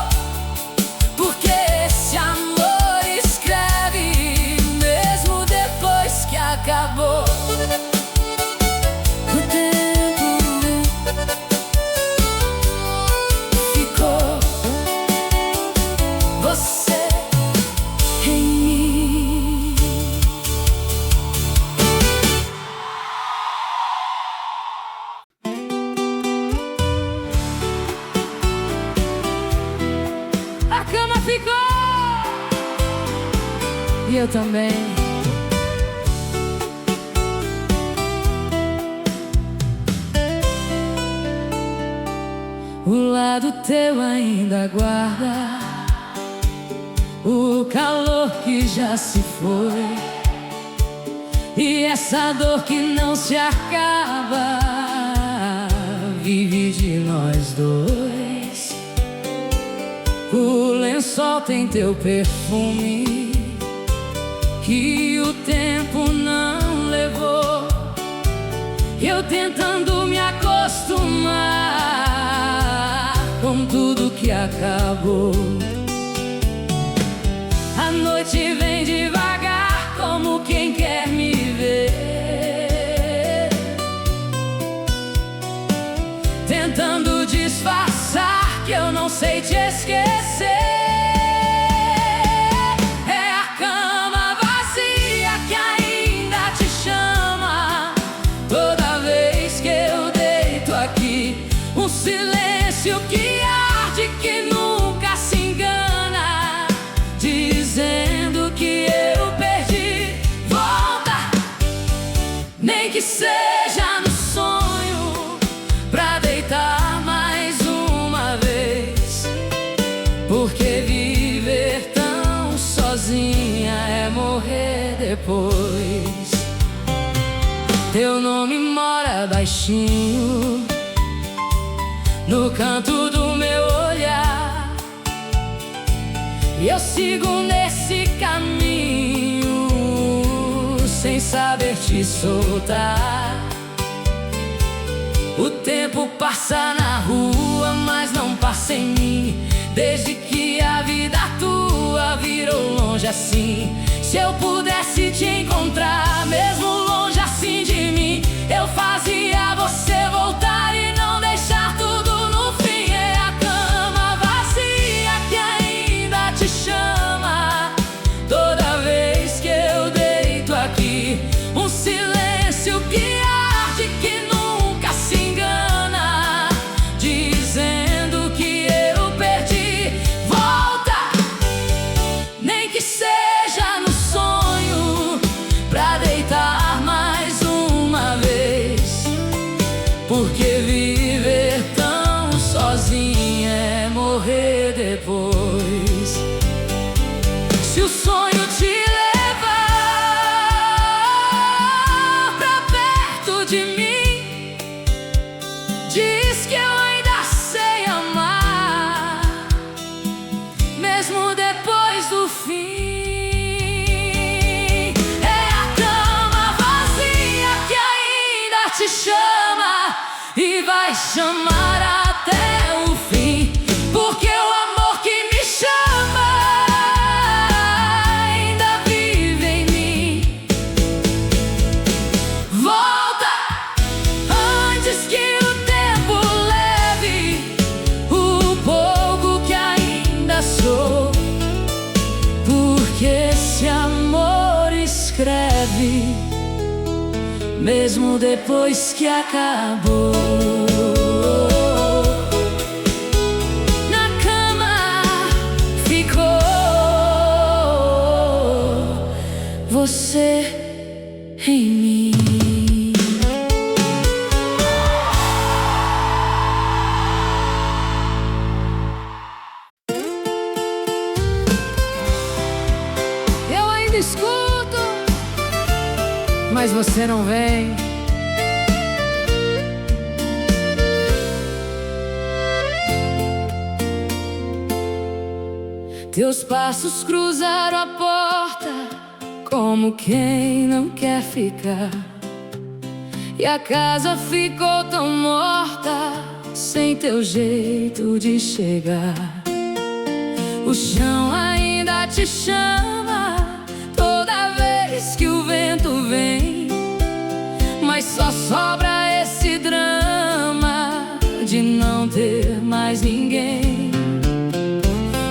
porque esse amor escreve mesmo depois que acabou. O tempo ficou, você em mim. A cama ficou e eu também. O lado teu ainda guarda o calor que já se foi, e essa dor que não se acaba vive de nós dois. O lençol tem teu perfume que o tempo não levou. Eu tentando me acostumar com tudo que acabou. A noite vem devagar, como quem quer me ver, tentando disfarçar que eu não sei te esquecer. É a cama vazia que ainda te chama toda vez que eu deito aqui. Um silêncio que arde, que nunca se engana, dizendo que eu perdi. Volta, nem que seja no sonho, pra deitar mais uma vez. Porque viver tão sozinha é morrer depois. Teu nome mora baixinho no canto do meu olhar, e eu sigo nesse caminho sem saber te soltar. O tempo passa na rua, mas não passa em mim, desde que a vida tua virou longe assim. Se eu pudesse te encontrar, mesmo longe assim de mim, eu fazia você voltar e não deixar tudo no fim. É a cama vazia que ainda te chama toda vez que eu deito aqui. Um silêncio que arde, que nunca se engana, dizendo que eu perdi. Volta, nem que seja no sonho, Porque viver tão sozinha é morrer depois. Se o sonho te levar pra perto de mim, diz que eu ainda sei amar, mesmo depois do fim. É a cama vazia que ainda te chama e vai chamar até o fim. Porque o amor que me chama ainda vive em mim. Volta antes que o tempo leve o pouco que ainda sou. Porque esse amor escreve mesmo depois que acabou. Na cama ficou você em mim. Eu ainda escuto, mas você não vem. Teus passos cruzaram a porta como quem não quer ficar, e a casa ficou tão morta sem teu jeito de chegar. O chão ainda te chama toda vez que o vento vem, mas só sobra esse drama de não ter mais ninguém.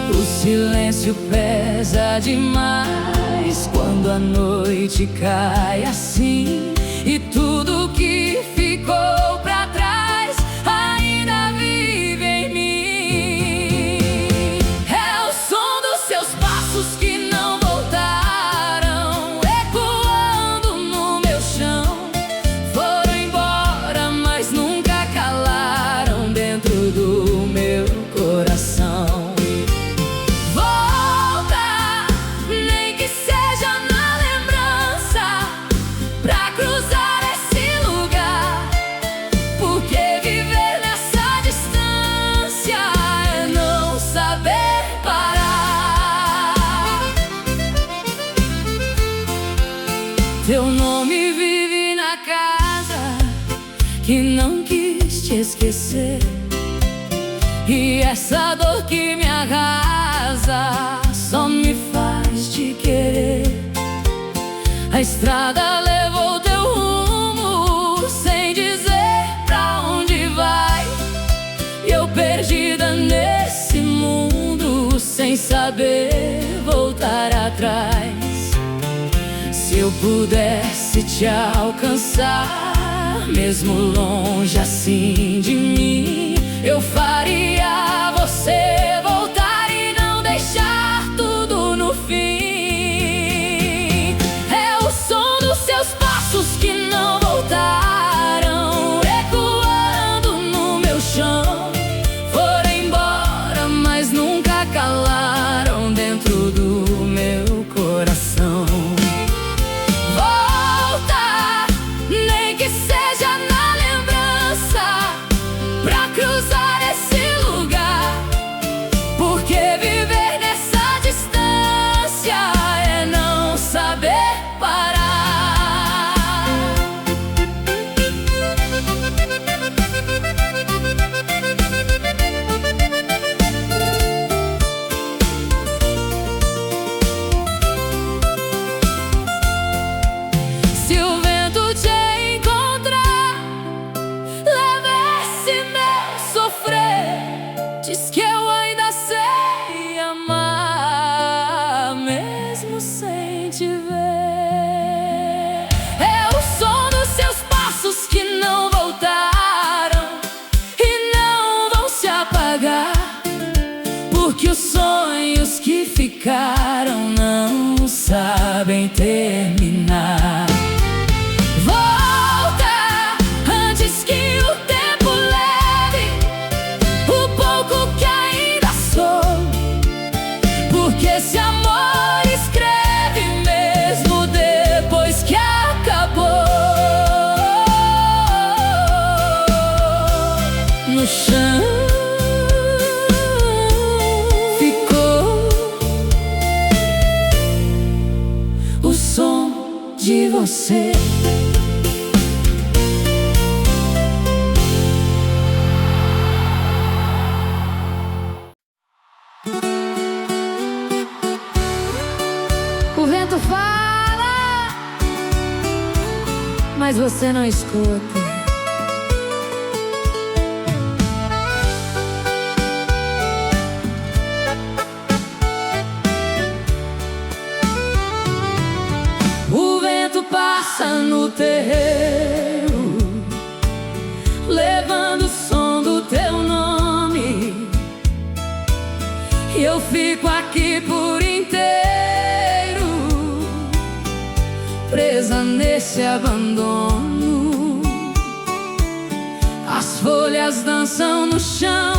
O silêncio pesa demais quando a noite cai assim, e tudo que ficou pra trás ainda vive em mim. É o som dos seus passos que não voltaram, ecoando no meu chão. Foram embora, mas nunca calaram dentro do meu coração. Teu nome vive na casa que não quis te esquecer, e essa dor que me arrasa só me faz te querer. A estrada levou teu rumo sem dizer pra onde vai, e eu perdida nesse mundo sem saber voltar atrás. Se eu pudesse te alcançar, mesmo longe assim de mim, eu faria você voltar e não deixar tudo no fim. É o som dos seus passos que não voltaram, ecoando no meu chão. Foram embora, mas nunca calaram dentro do meu coração. Diz que eu ainda sei amar, mesmo sem te ver. É o som dos seus passos que não voltaram e não vão se apagar, porque os sonhos que ficaram não sabem terminar. Volta antes que o tempo de você. O vento fala, mas você não escuta. O vento passa no terreiro, levando o som do teu nome, e eu fico aqui por inteiro, presa nesse abandono. As folhas dançam no chão,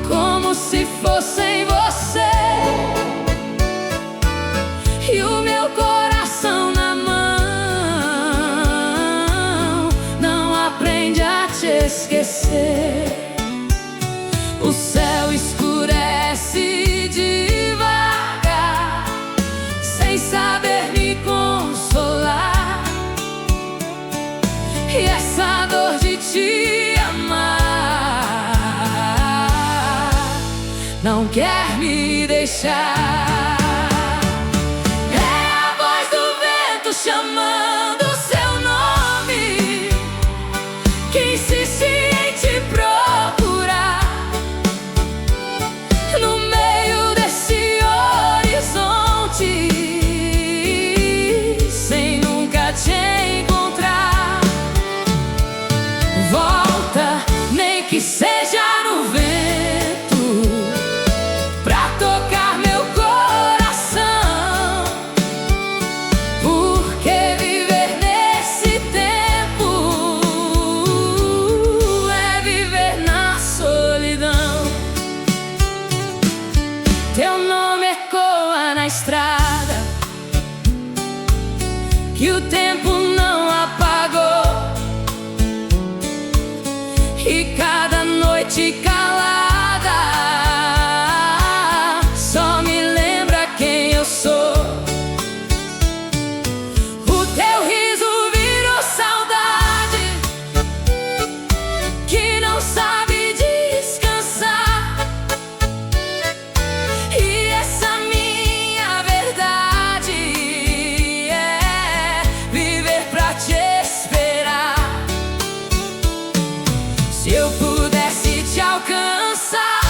como se fossem você, e o meu coração na mão não aprende a te esquecer. O céu escurece devagar, sem saber me consolar, e essa dor de te amar não quer me deixar. Chamando seu nome, que insiste em te procurar no meio desse horizonte, sem nunca te encontrar. Volta, nem que seja no vento, pra tocar meu coração, porque viver nesse tempo é viver na solidão. Teu nome ecoa na estrada, que o tempo não apagou, e cada noite calada só me lembra quem eu sou. O teu riso virou saudade, que não sabe descansar, e essa minha verdade é viver pra te esperar. Se eu pudesse te alcançar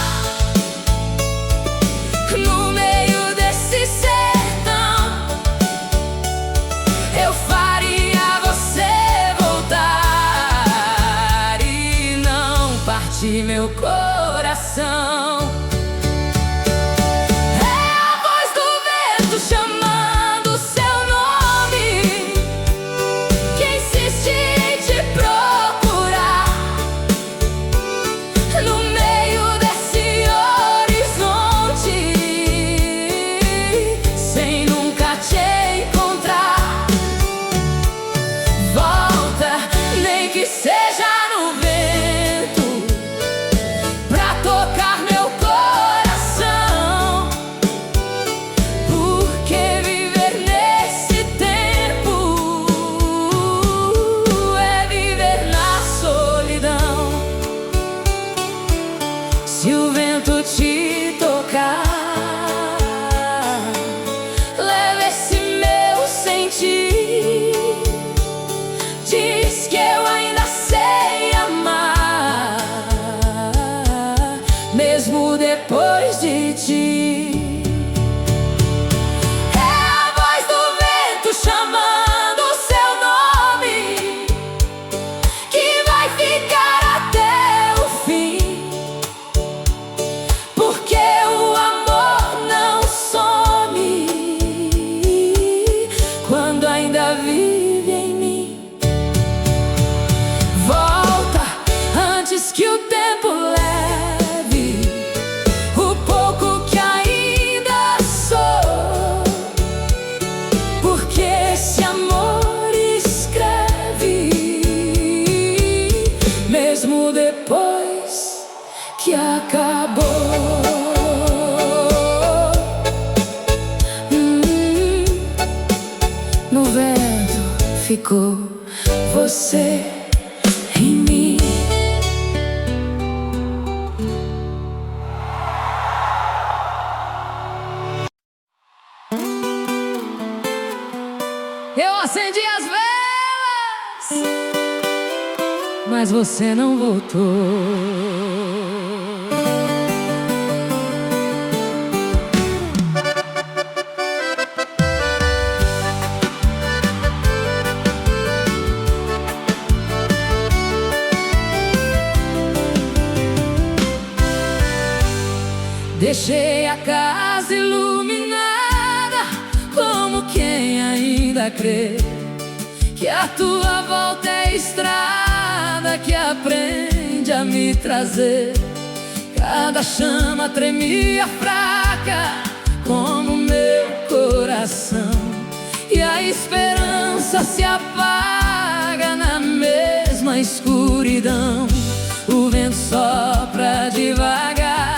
no meio desse sertão, eu faria você voltar e não partir meu coração. É a voz do vento chamando seu nome, que insiste em te procurar no meio desse no vento ficou você em mim. Eu acendi as velas, mas você não voltou. Deixei a casa iluminada, como quem ainda crê que a tua volta é estrada que aprende a me trazer. Cada chama tremia fraca como meu coração, e a esperança se apaga na mesma escuridão. O vento sopra devagar,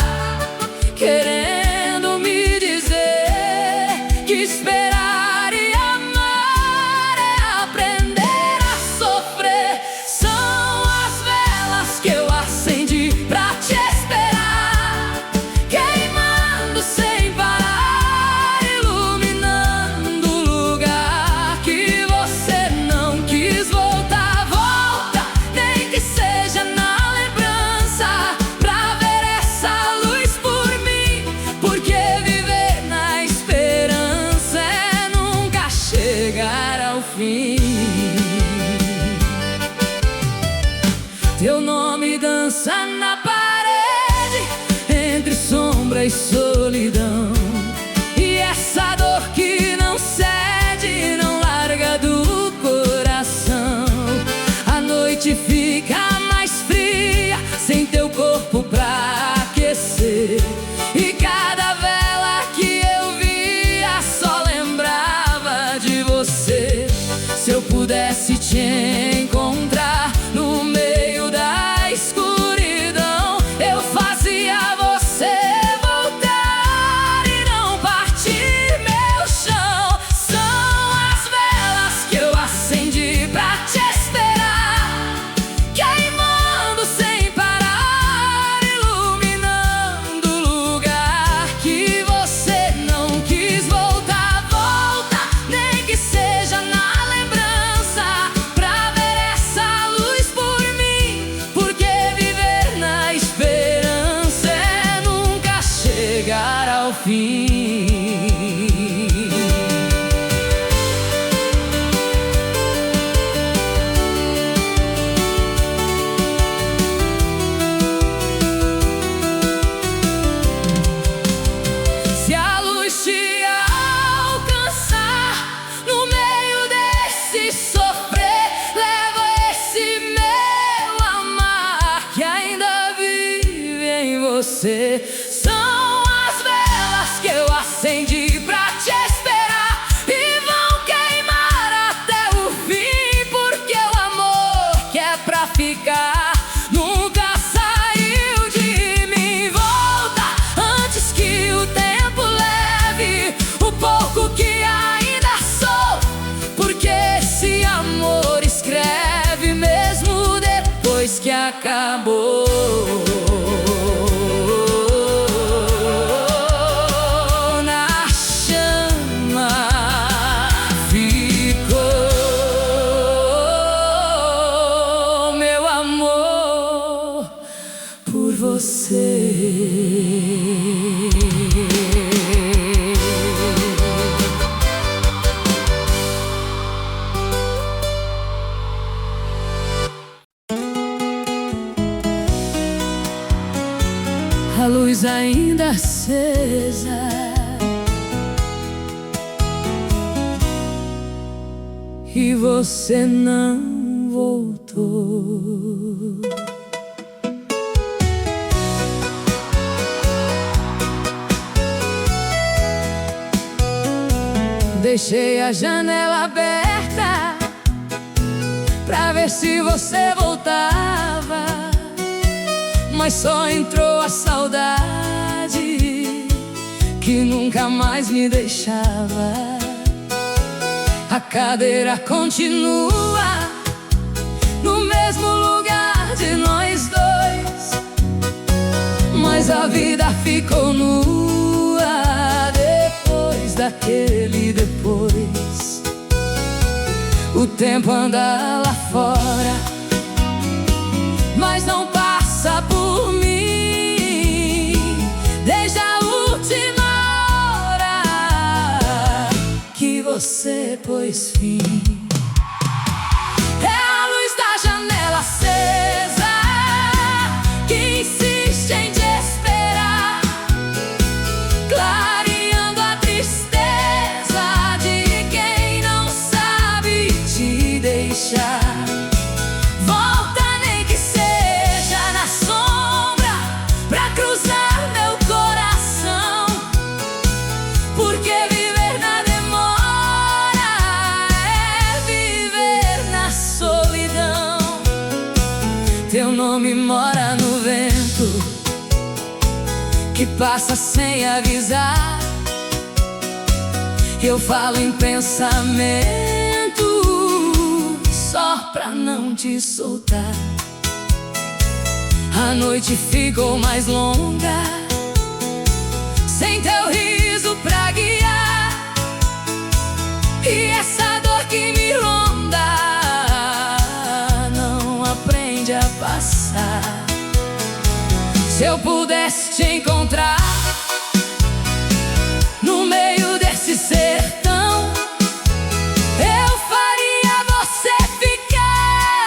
querendo me dizer que esperar e amar é aprender a sofrer. São as velas que eu acendi pra te esperar, queimando sem parar, iluminando o lugar que você não quis voltar. Volta, nem que seja na lembrança, pra ver essa luz por mim, porque viver na esperança é nunca chegar ao fim. Teu nome dança na parede, entre sombra e solidão, e essa dor que não cede, não larga do coração. A noite fica mais fria, sem teu corpo pra aquecer, e cada vela que eu via só lembrava de você. Se eu pudesse te encontrar no meio da escuridão, eu fazia você voltar e não partir meu chão. São as velas que eu acendi pra te esperar, queimando sem parar, iluminando o lugar que você não quis voltar. Volta, nem que seja na lembrança, pra ver essa luz por mim, porque viver na esperança é nunca chegar ao fim. Se a luz te alcançar no meio desse sofrer, leva esse meu amar que ainda vive em você. São as velas que eu acendi pra te esperar, e vão queimar até o fim, porque o amor que é pra ficar nunca saiu de mim. Volta antes que o tempo leve o pouco que ainda sou, porque esse amor escreve mesmo depois que acabou. Na chama ficou meu amor por você. A luz ainda acesa, e você não voltou. Deixei a janela aberta pra ver se você voltava, mas só entrou a saudade que nunca mais me deixava. A cadeira continua no mesmo lugar de nós dois, mas a vida ficou nua depois daquele depois. O tempo anda lá fora, mas não passa por mim desde a última hora que você pôs fim. É a luz da janela acesa que insiste em te esperar, clareando a tristeza de quem não sabe te deixar. Volta nem que seja na sombra pra cruzar meu coração, porque viver na demora é viver na solidão. Teu nome mora no vento que passa sem avisar. Eu falo em pensamento só pra não te soltar. A noite ficou mais longa sem teu riso pra guiar, e essa dor que me ronda não aprende a passar. Se eu pudesse te encontrar no meio desse sertão, eu faria você ficar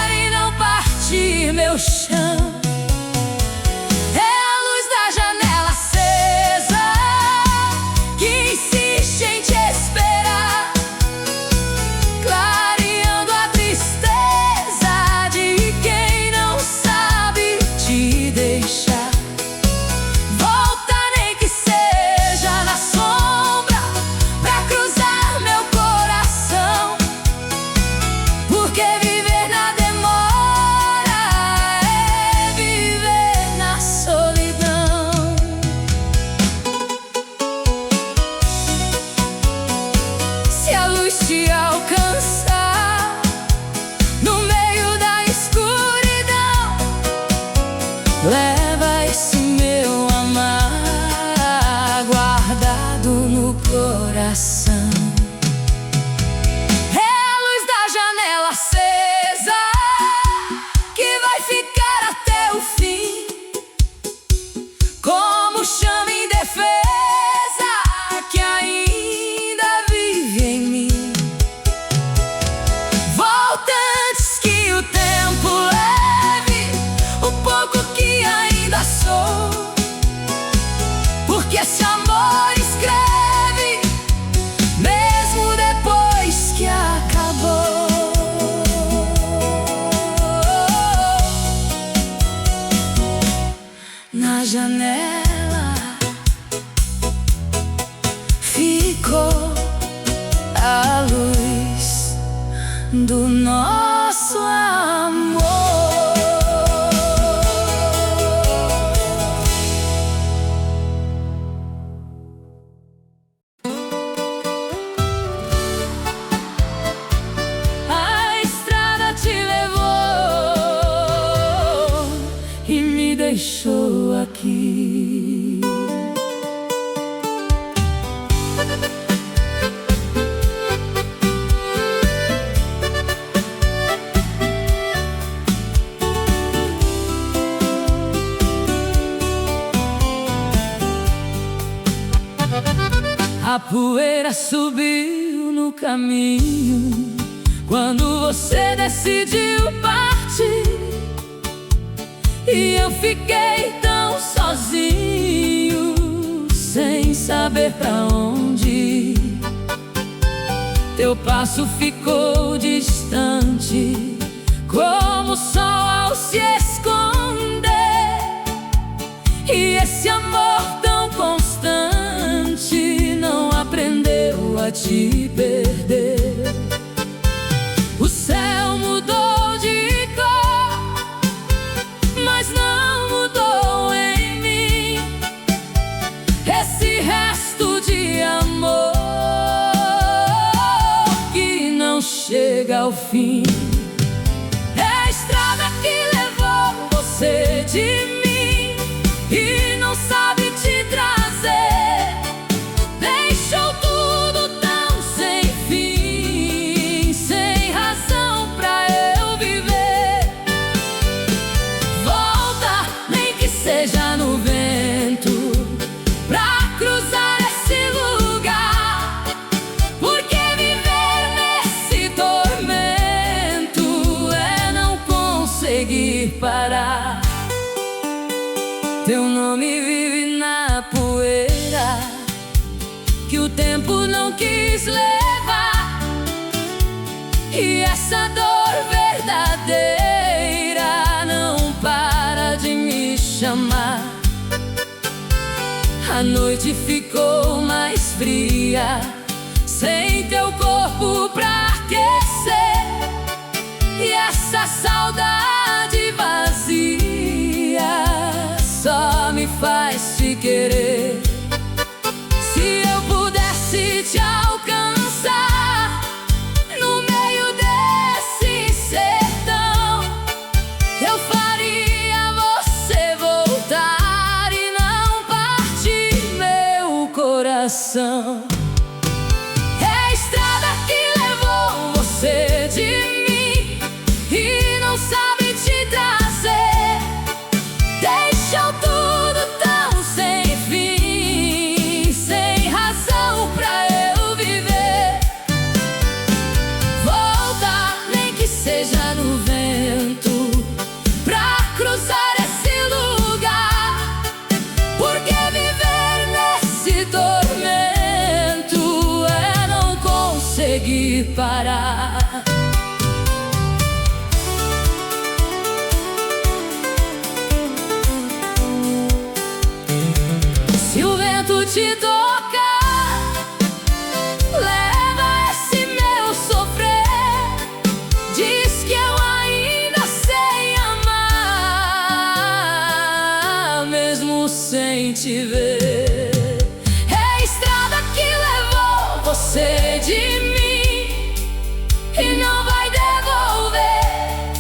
e não partir meu chão. É a luz da janela acesa que insiste em te esperar, clareando a tristeza de quem não sabe te deixar. Volta nem que seja na sombra pra cruzar meu coração, porque viver na demora é viver na solidão. Se a luz te alcançar no meio da escuridão, leva esse meu amar guardado no coração. É a luz da janela acesa que vai ficar até o fim, como chama indefesa que ainda vive em mim. Volta antes que o tempo leve o pouco que ainda sou, porque esse amor escreve mesmo depois que acabou. Na janela ficou a luz do nosso amor. A estrada te levou e me deixou aqui. A poeira subiu no caminho quando você decidiu partir, e eu fiquei tão sozinho, sem saber pra onde ir. Teu passo ficou distante, como o sol ao se esconder, e esse amor tão constante não aprendeu a te perder. O céu mudou de cor, mas não mudou em mim esse resto de amor. chega ao fim. É a estrada que levou você de mim e não sabe te trazer. Deixou tudo tão sem fim, sem razão pra eu viver. Volta, nem que seja no vento, pra cruzar esse lugar. Porque viver nesse tormento é não conseguir parar. Teu nome vive na poeira que o tempo não quis levar. E essa dor verdadeira não para de me chamar. A noite ficou mais fria, sem teu corpo pra aquecer. E essa saudade vazia só me faz te querer. Se eu pudesse te alcançar no meio desse sertão, eu faria você voltar e não partir meu coração. É a estrada que levou você de mim e não sabe te trazer. Deixou tudo tão sem fim, sem razão pra eu viver. Volta, nem que seja no vento, pra cruzar esse lugar. Porque viver nesse tormento é não conseguir parar. Se o vento te tocar, leva esse meu sofrer. Diz que eu ainda sei amar, mesmo sem te ver. É a estrada que levou você de mim e não vai devolver.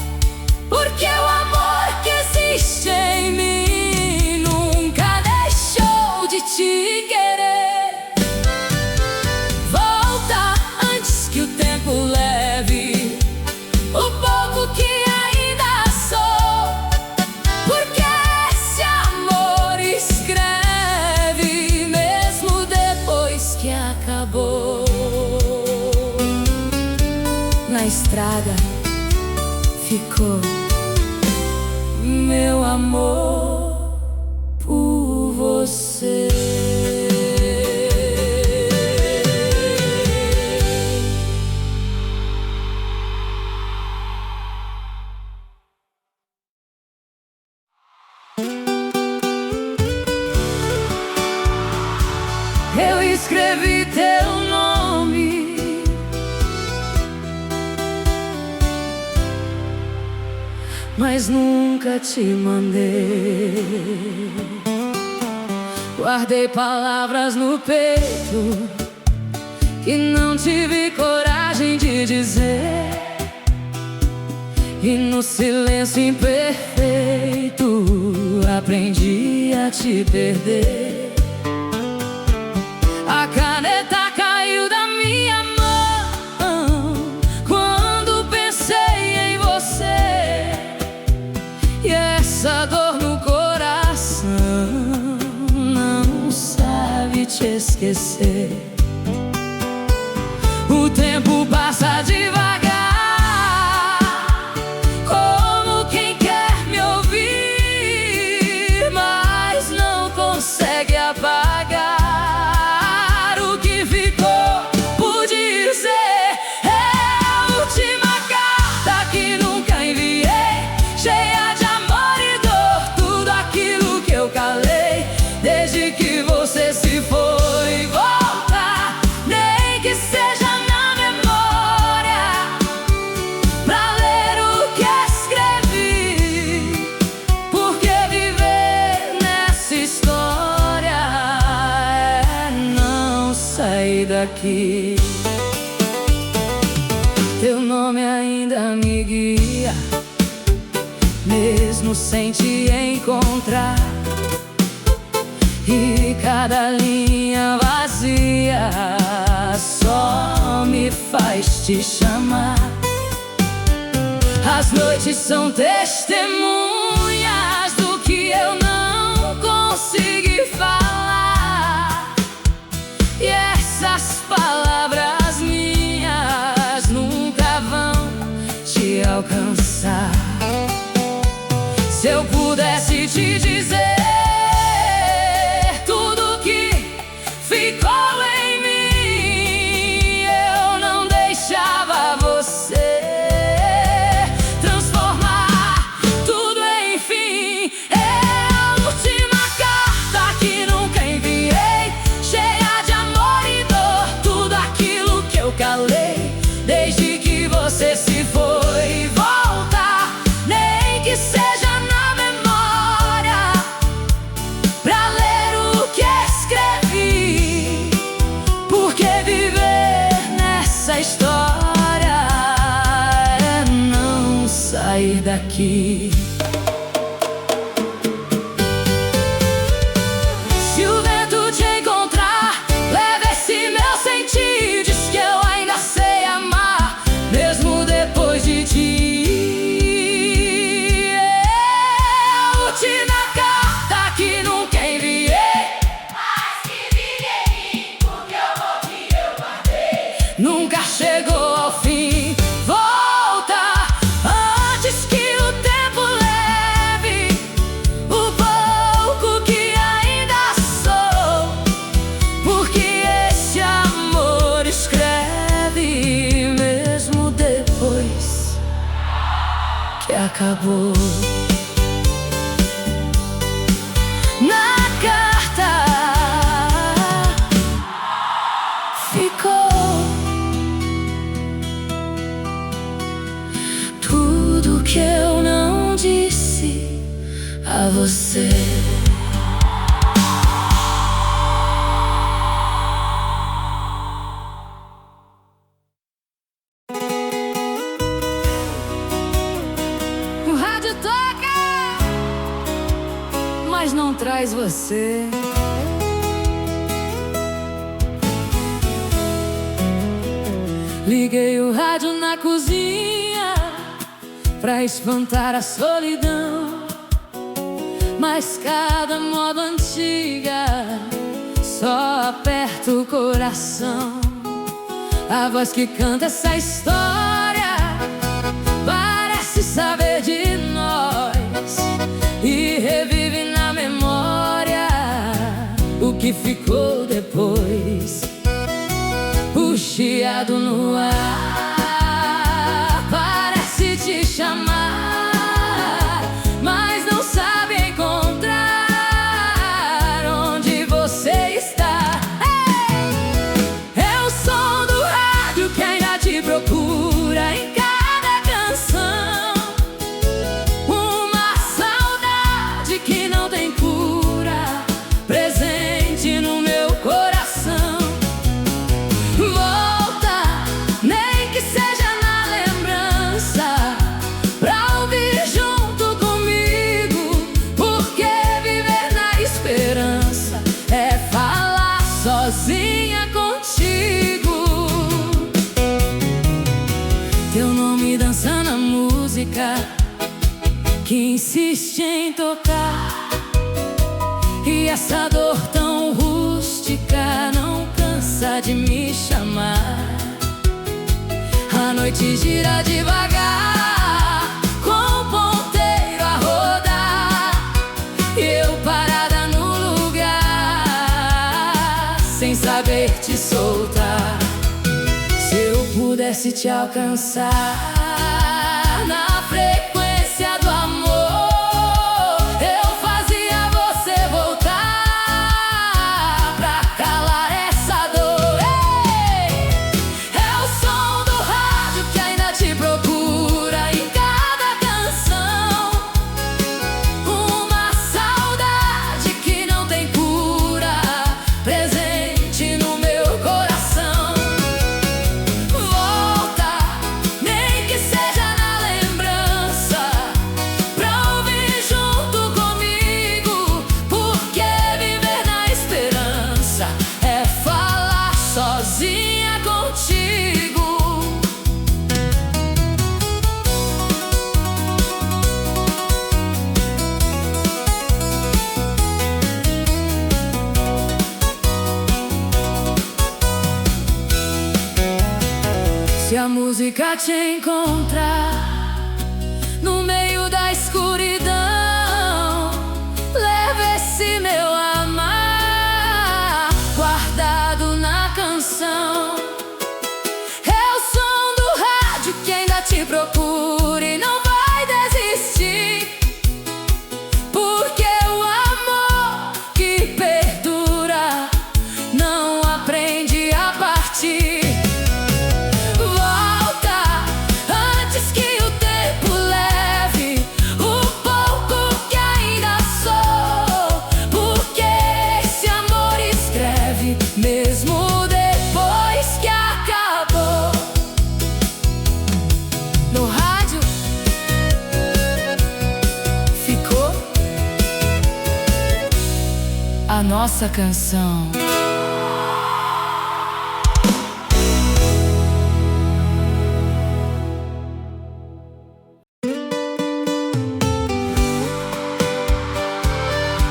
Porque o amor que existe em mim nunca deixou de te querer. Volta antes que o tempo leve o pouco que ainda sou. Porque esse amor escreve mesmo depois que acabou. Na estrada ficou meu amor por você. Eu escrevi teu nome mas nunca te mandei. Guardei palavras no peito que não tive coragem de dizer. E no silêncio imperfeito aprendi a te perder. A caneta caiu da minha mão quando pensei em você. E essa dor no coração não sabe te esquecer. O tempo passa devagar, como quem quer me ouvir, mas não consegue apagar o que ficou por dizer. É a última carta que nunca enviei, cheia de amor e dor, tudo aquilo que eu calei desde que você se foi. Volta, nem que seja na memória, pra ler o que escrevi. Porque viver nessa história é não sair daqui. Teu nome é ainda me guia, mesmo sem te encontrar. E cada linha vazia só me faz te chamar. As noites são testemunhas do que eu não consegui falar. E essas palavras minhas nunca vão te alcançar. Se eu pudesse te dizer tudo que ficou em mim, eu não deixava você transformar tudo em fim. É a última carta que nunca enviei, cheia de amor e dor, tudo aquilo que eu calei desde que você se foi. Volta, nem que seja na memória, pra ler o que escrevi, porque viver nessa história é não sair daqui. Se o vento te encontrar, leva esse meu sentir. Diz que eu ainda sei amar, mesmo depois de ti. É a última carta que nunca enviei, Mas que vive em mim, porque eu morri, eu guardei. nunca chegou ao fim. Volta antes que o tempo leve o pouco que ainda sou, porque esse amor escreve mesmo depois que acabou. Na carta ficou tudo que eu não disse a você. O rádio toca, mas não traz você. Liguei o rádio na cozinha pra espantar a solidão, mas cada moda antiga só aperta o coração. A voz que canta essa história parece saber de nós e revive na memória o que ficou depois. O chiado no ar parece te chamar, mas não sabe encontrar onde você está. Ei! É o som do rádio que ainda te procura em cada canção. Uma saudade que não tem cura, presente no meu coração. Volta, nem que seja na lembrança, pra ouvir junto comigo, porque viver na esperança é falar sozinha contigo. Teu nome dança na música que insiste em tocar, e essa dor tão rústica não cansa de me chamar. A noite gira devagar, com o ponteiro a rodar, e eu parada no lugar, sem saber te soltar. Se eu pudesse te alcançar na frequência do amor, eu fazia você voltar pra calar essa dor. Ei! É o som do rádio que ainda te procura em cada canção. Uma saudade que não tem cura, presente no meu coração. Volta, nem que Se a música te encontrar no meio da escuridão, leva esse meu amar guardado na canção. É o som do rádio que ainda te procura e não vai desistir, porque o amor que perdura não aprende a partir. Mesmo depois que acabou. No rádio ficou a nossa canção.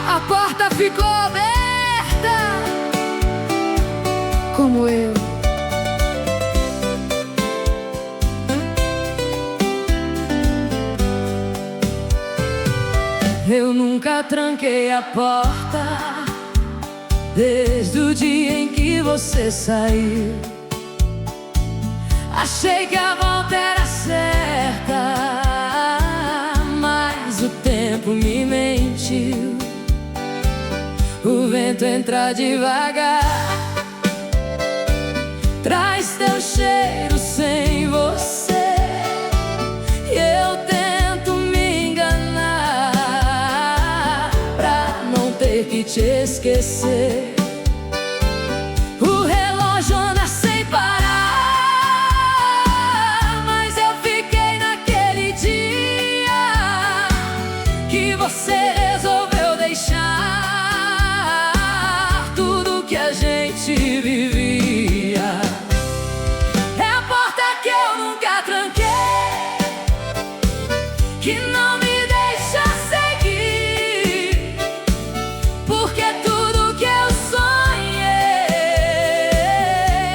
A porta ficou aberta, como eu. Eu nunca tranquei a porta desde o dia em que você saiu. Achei que a volta era certa, mas o tempo me mentiu. O vento entra devagar, traz teu cheiro sem você, e eu tento me enganar pra não ter que te esquecer. O relógio anda sem parar, mas eu fiquei naquele dia que você resolveu deixar tudo que a gente vivia. Que não me deixa seguir, porque tudo que eu sonhei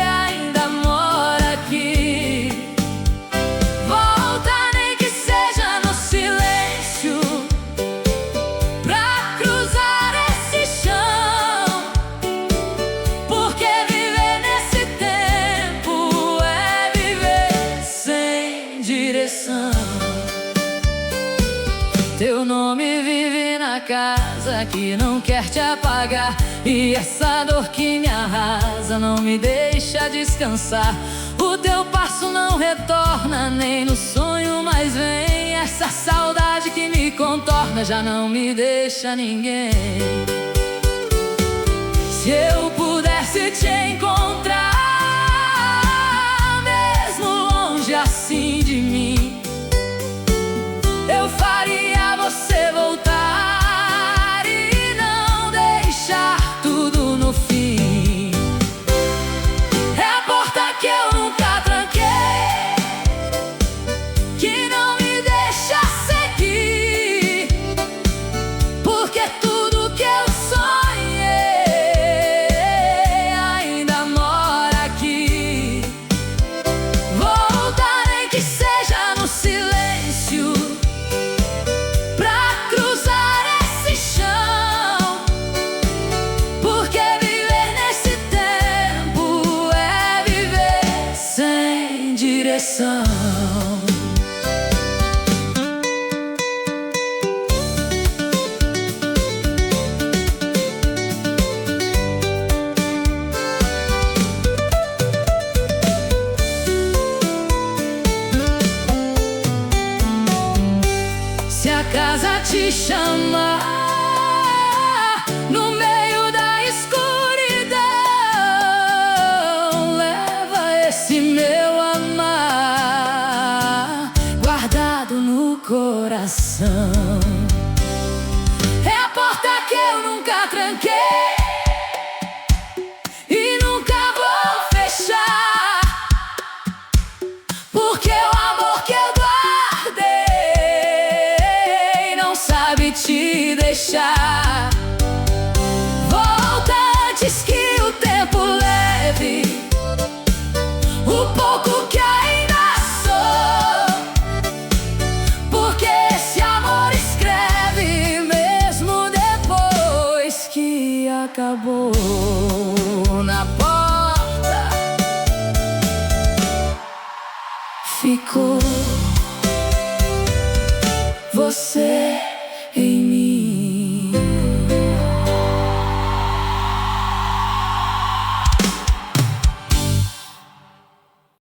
ainda mora aqui. Volta, nem que seja no silêncio, pra cruzar esse chão, porque viver nesse tempo é viver sem direção. Teu nome vive na casa que não quer te apagar, e essa dor que me arrasa não me deixa descansar. O teu passo não retorna nem no sonho, mas vem. Essa saudade que me contorna já não me deixa ninguém. Se eu pudesse te encontrar, mesmo longe assim de mim, eu faria você voltar e não deixar tudo no fim. É a porta que eu nunca tranquei, que não me deixa seguir, porque tudo que eu sonhei ainda mora aqui. Volta, nem que seja no silêncio, pra cruzar esse chão, porque viver nesse tempo é viver sem direção. Se a casa te chamar no meio da escuridão, leva esse meu amar guardado no coração. É a porta que eu nunca tranquei e nunca vou fechar, porque o amor que eu guardei não sabe te deixar. Volta antes que o tempo leve o pouco que ainda ficou você em